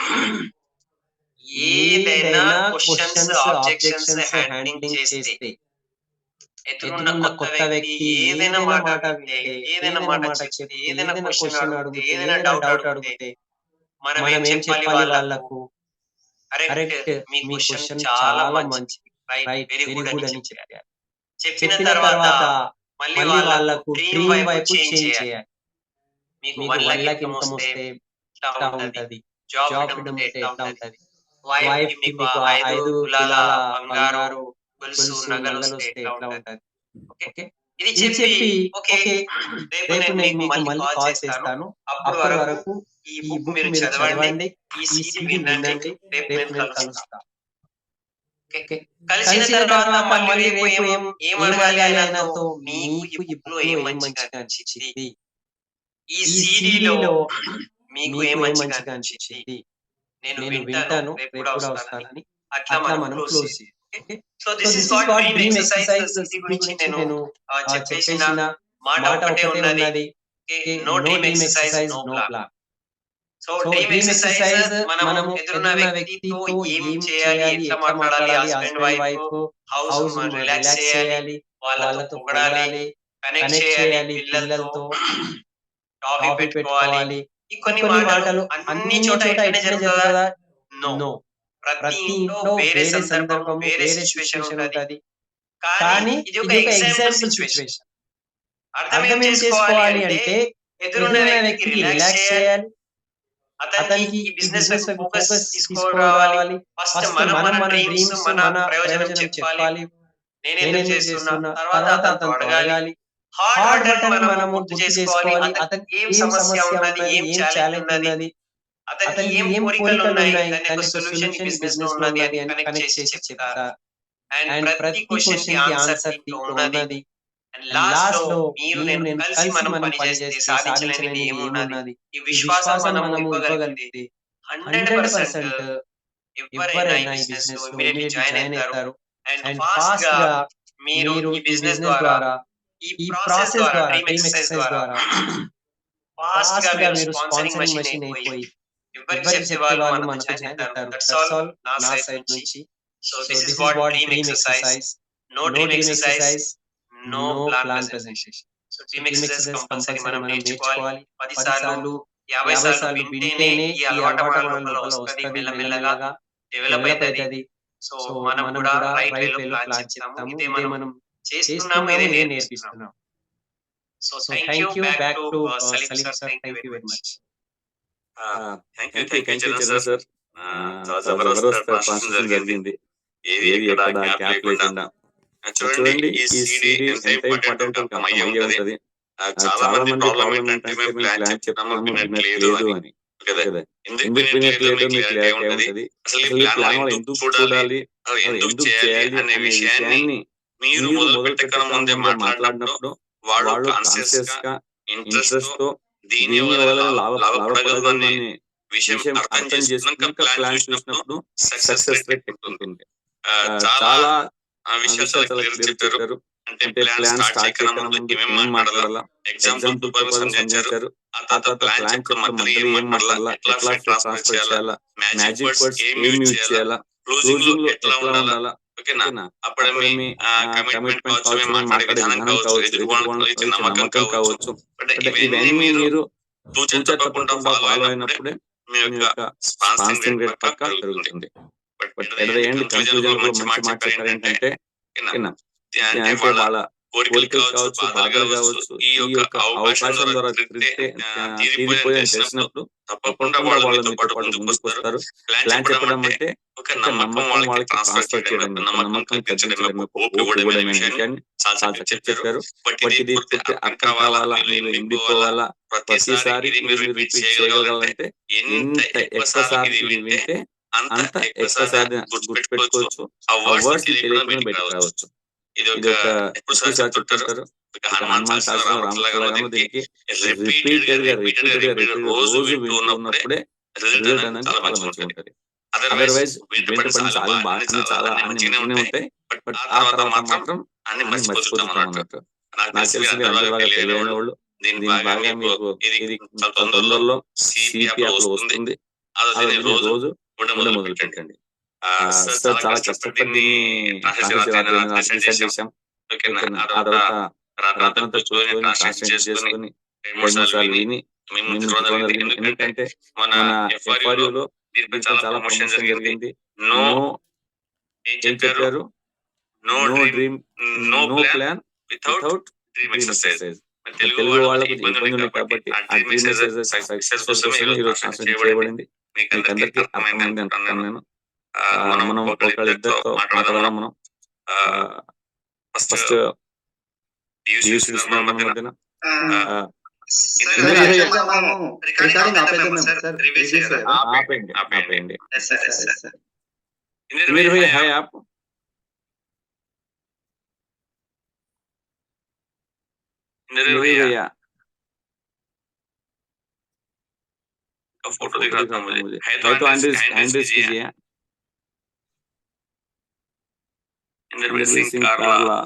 ఏదైనా క్వశ్చన్స్, ఆబ్జెక్షన్స్ హ్యాండ్లింగ్ చేస్తే ఎదురున్న కొత్త వ్యక్తి ఏదైనా మాట వింటే, ఏదైనా మాట చెప్తే, ఏదైనా క్వశ్చన్ అడిగితే, ఏదైనా డౌట్ అడిగితే మనం ఏం చెప్పాలి వాళ్ళకు? కరెక్ట్, మీ క్వశ్చన్ చాలా మంచిది, రైట్, వెరీ గుడ్ అని చెప్పాలి. చెప్పిన తర్వాత మళ్ళీ వాళ్ళకు డ్రీమ్ వైపు చేంజ్ చేయాలి. మీకు 1 లక్ష్ ఇన్కమ్ వస్తే ఎట్లా ఉంటది? జాబ్ ఫ్రీడమ్ ఉంటే ఎట్లా ఉంటది? వైఫ్ కి మీకు 5 తులాల బంగారు గొలుసు నగలు వస్తే ఎట్లా ఉంటది? ఓకే. ఇది చెప్పి ఓకే రేపు నేను మీకు మళ్ళీ కాల్ చేస్తాను. అప్పటి వరకు ఈ బుక్ మీరు చదవండి, ఈ సీడీ వినండి, రేపు నేను కలుస్తా. ఓకే. కలిసిన తర్వాత మళ్ళీ రేపు ఏం అడగాలి ఆయనతో? మీకు ఇప్పుడు ఏం మంచిగా అనిపించింది? ఈ సీడీలో మీకు ఏం మంచిగా అనిపించింది? నేను వింటాను, రేపు కూడా వస్తానని అట్లా మనం క్లోజ్ చేయాలి. Okay. So this is what dream exercise గురించి నేను చెప్పేసిన మాట ఒకటే ఉన్నది. No dream exercise, no plan. So dream exercise మనం ఎదురున్న వ్యక్తితో ఏం చేయాలి, ఎట్లా మాట్లాడాలి, హస్బెండ్ వైఫ్ హౌస్ రిలాక్స్ చేయాలి, వాళ్ళతో పొగడాలి, కనెక్ట్ చేయాలి పిల్లలతో, టాపిక్ పెట్టుకోవాలి. ఈ కొన్ని మాటలు అన్ని చోట ఇట్లనే జరుగుతుందా? నో. ప్రతి ఇంట్లో వేరే సందర్భం, వేరే సిచ్యువేషన్ ఉంటది. కానీ ఇది ఒక ఎగ్జాంపుల్ సిచ్యువేషన్. అర్థం ఏం చేసుకోవాలి అంటే ఎదురున్న వ్యక్తికి రిలాక్స్ చేయాలి, అతనికి ఈ బిజినెస్ వైపు ఫోకస్ తీసుకురావాలి. ఫస్ట్ మన డ్రీమ్స్, మన ప్రయోజనం చెప్పాలి. నేనేం చేస్తున్నా, తర్వాత అతను అడగాలి. హార్ట్ బటన్ మనము గుర్తు చేసుకోవాలి. అతనికి ఏం సమస్య ఉన్నది, ఏం ఛాలెంజ్ ఉన్నది, అతనికి ఏం కోరికలు ఉన్నాయి, దానికి సొల్యూషన్ ఈ బిజినెస్ లో ఉన్నది అని కనెక్ట్ చేసి చెప్తారు. అండ్ ప్రతి క్వశ్చన్ కి ఆన్సర్ దీంట్లో ఉన్నది. లాస్ట్ లో మీరు నేను కలిసి మనం పనిచేస్తే సాధించలేనిది ఏమున్నది? ఈ విశ్వాసం మనము ఇవ్వగలిగితే 100% ఎవరైనా ఈ బిజినెస్ లో ఇమ్మీడియట్లీ జాయిన్ అవుతారు. అండ్ ఫాస్ట్ గా మీరు ఈ బిజినెస్ ద్వారా ఈ ప్రాసెస్ ద్వారా డ్రీమ్ ఎక్సర్సైజ్ ద్వారా ఫాస్ట్ గా మీరు స్పాన్సరింగ్ మెషిన్ అయిపోయి ఎవరికి చెప్తే వాళ్ళు మనకు జాయిన్ అవుతారు. దట్స్ ఆల్ నా సైడ్ నుంచి. So this is what dream exercise. No dream exercise, no plan presentation. So dream exercise compulsory మనం నేర్చుకోవాలి. 10 సార్లు 50 సార్లు వింటేనే ఈ అలవాటు మన లోపల వస్తది. మెల్లమెల్లగా డెవలప్ అవుతుంది. సో మనం కూడా రైట్ వేలో ప్లాన్ చెప్తాము. ఇదే మనం చేస్తున్నాము, ఇదే నేర్పిస్తున్నాము. So thank you. Back to Salim sir. Thank you very much. Thank you Charan sir. చాలా జబర్దస్త్ ట్రాన్స్మిషన్ జరిగింది. ఏది ఎక్కడ గ్యాప్ లేకుండా. చూడండి ఈ సిడి ఎంత ఇంపార్టెంట్ అయ్యే ఉంటది. చాలా మంది ప్రాబ్లం ఏంటంటే మేము ప్లాన్ చెప్తాము వినట్లేదు అని కదా. ఎందుకు వినట్లేదు మీకు క్లియర్ ఉంటది. అసలు ఈ ప్లాన్ వాళ్ళు ఎందుకు చూడాలి, ఎందుకు చేయాలి అనే విషయాన్ని మీరు మొదలు పెట్టకన్నా ముందే మాట్లాడినప్పుడు వాడు కాన్షియస్ గా ఇంట్రెస్ట్ తో దీని వల్ల లాభపడగలదనే విషయం అర్థం చేసుకున్నాక ప్లాన్ చూసినప్పుడు సక్సెస్ రేట్ ఉంటుంది. చాలా విషయాలు క్లియర్ చెప్పారు. అంటే ప్లాన్ స్టార్ట్ చేయకన్నా ముందు ఏమేమి మాట్లాడాలా, ఎగ్జాంపుల్ తో సంజయించారు. ఆ తర్వాత ప్లాన్ చెప్పడం మధ్యలో ఏం మాట్లాడాలా, ఎట్లా ట్రాన్స్ఫర్ చేయాలా, మ్యాజిక్ వర్డ్స్ ఏం యూజ్ చేయాలా, క్లోజింగ్ లో ఎట్లా ఉండాలా. ఓకేనా? అప్పుడే మీ కమిట్మెంట్ కావచ్చు, మేము మాట్లాడే విధానం కావచ్చు, ఎదుర్కోవడం ఇచ్చే నమ్మకం కావచ్చు. అంటే ఇవన్నీ మీరు తూచా తప్పకుండా ఫాలో అయినప్పుడే మీ యొక్క స్పాన్సరింగ్ రేట్ పక్కా పెరుగుతుంది. But at the end conclusion లో మంచి మాట చెప్పారు ఏంటంటే అంటే వాళ్ళ కోరికలు కావచ్చు, బాధలు కావచ్చు, ఈ యొక్క అవకాశం ద్వారా తీరిపోయి తెలిసినప్పుడు తప్పకుండా వాళ్ళు మీతో పాటు ముందుకు వస్తారు. ప్లాన్ చెప్పడం అంటే ఒక నమ్మకం వాళ్ళకి ట్రాన్స్ఫర్ చేయడం, నమ్మకం పెంచడం, హోప్ ఇవ్వడం అనే విషయాన్ని చాలా చెప్పారు. బట్ ఇది పూర్తి అర్థం కావాలా, మీరు నిండిపోవాలా, ప్రతిసారి మీరు రిపీట్ చేయగలగాలంటే ఎంత ఎక్కువసారి వింటే అంత ఎక్కువసారి గుర్తుపెట్టుకోవచ్చు. ఆ వర్డ్స్ తెలియకుండా బయటకు రావచ్చు. ఇది ఒక ఎప్పుడు చెప్తుంటారు, హనుమాన్ శాస్త్రం రామలాగా దీనికి రిపీటెడ్ రోజు వింటూ ఉన్నప్పుడే రిజల్ట్ అనేది చాలా మంచిగా ఉంటుంది. అదర్వైజ్ చాలా మంచిగానే ఉంటాయి. బట్ ఆ తర్వాత మాత్రం అన్ని మర్చిపోతాం అన్నట్టు. నాకు తెలిసి అందరూ బాగా తెలియని వాళ్ళు దీని బాగా మీకు ఇది తొందరలో సిపిఆర్ లో వస్తుంది. అది రోజు మొదలు పెట్టండి. సార్ చాలా కష్టపడి ట్రాన్స్లేట్ చేశాం. ఆ తర్వాత రాత్రంతా చూసుకొని ట్రాన్స్లేట్ చేసుకొని 2-3 సార్లు విని ఎందుకంటే మన ఎఫ్ఆర్యూలో చాలా ప్రమోషన్ జరిగింది. నో ఏం చెప్పారు, no dream no plan without dream exercise. Telugu వాళ్ళకి ఇబ్బంది ఉన్నాయి కాబట్టి ఆ డ్రీమ్ ఎక్సర్సైజ్ సక్సెస్ కోసమే ఈరోజు ట్రాన్స్లేట్ చేయబడింది. మీకు అందరికీ అర్థమైంది అంటున్నాను నేను. మనం ఒకళ్ళిద్దరితో మాట్లాడదాం. మనం ఫస్ట్ మధ్యన ఆపేయండి. హాయ్ ఆప్ फोटो दिखाता हूँ मुझे है तो हैंडल्स कीजिए। इंद्रवीर सिंह कार्ला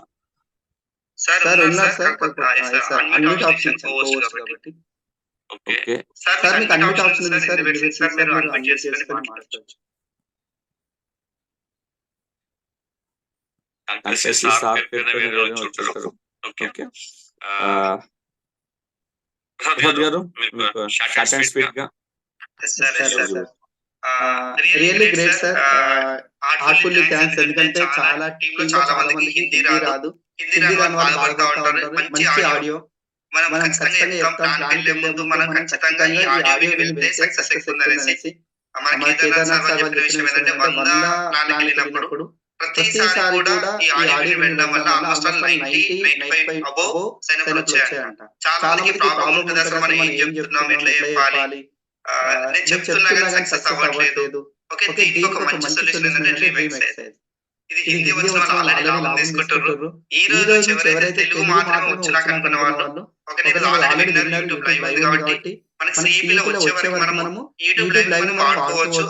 सर उन्ना सर ऐसा अनम्यूट ऑप्शन పోవచ్చు కాబట్టి ఓకే సార్ మీకు అన్మ్యూట్ ఆప్షన్ ఉంది సార్ ఇంద్రవీర్ సింగ్ సార్ మీరు అన్మ్యూట్ చేసుకొని మాట్లాడొచ్చు. కాంగ్రెస్ సార్ పేరు చూస్తారు. ఓకే ప్రసాద్ గారు మీకు షార్ట్ అండ్ స్వీట్ గా really great sir. Heartfully thanks. ఎందుకంటే చాలా టీంలో చాలా మందికి హిందీ రాదు. హిందీ రాని వాళ్ళు బాధపడతా ఉంటారు. మంచి ఆడియో మనం ఖచ్చితంగా చెప్తాం. ప్లాన్ ముందు మనం ఖచ్చితంగా ఈ ఆడియో వింటే సక్సెస్ అవుతుందనేసి మన కేదార్నాథ్ సార్ వాళ్ళు చెప్పిన విషయం ఏంటంటే 100 ప్లాన్కి వెళ్ళినప్పుడు ప్రతిసారి కూడా ఈ ఆడియో వినడం వల్ల ఆల్మోస్ట్ 90-95 అబోవ్ సైన్అప్లు వచ్చాయంట. చాలా మందికి ప్రాబ్లం ఉంటుంది, అసలు మనం ఏం చెప్తున్నాం, ఎట్లా చెప్పాలి, నేను చెప్తున్నా కానీ సక్సెస్ అవ్వట్లేదు. ఓకే, దీనికి ఒక మంచి సొల్యూషన్ ఏంటంటే డ్రీమ్ ఎక్సర్సైజ్. ఇది హిందీ వచ్చిన వాళ్ళు ఆల్రెడీ లాభం తీసుకుంటారు. ఈ రోజు నుంచి ఎవరైతే తెలుగు మాత్రమే వచ్చు నాకు అనుకున్న వాళ్ళు ఒకవేళ ఆల్రెడీ విన్నారు యూట్యూబ్ లైవ్ ఉంది కాబట్టి మనకి CEP లో వచ్చే వరకు మనము యూట్యూబ్ లైవ్ ని మనం వాడుకోవచ్చు.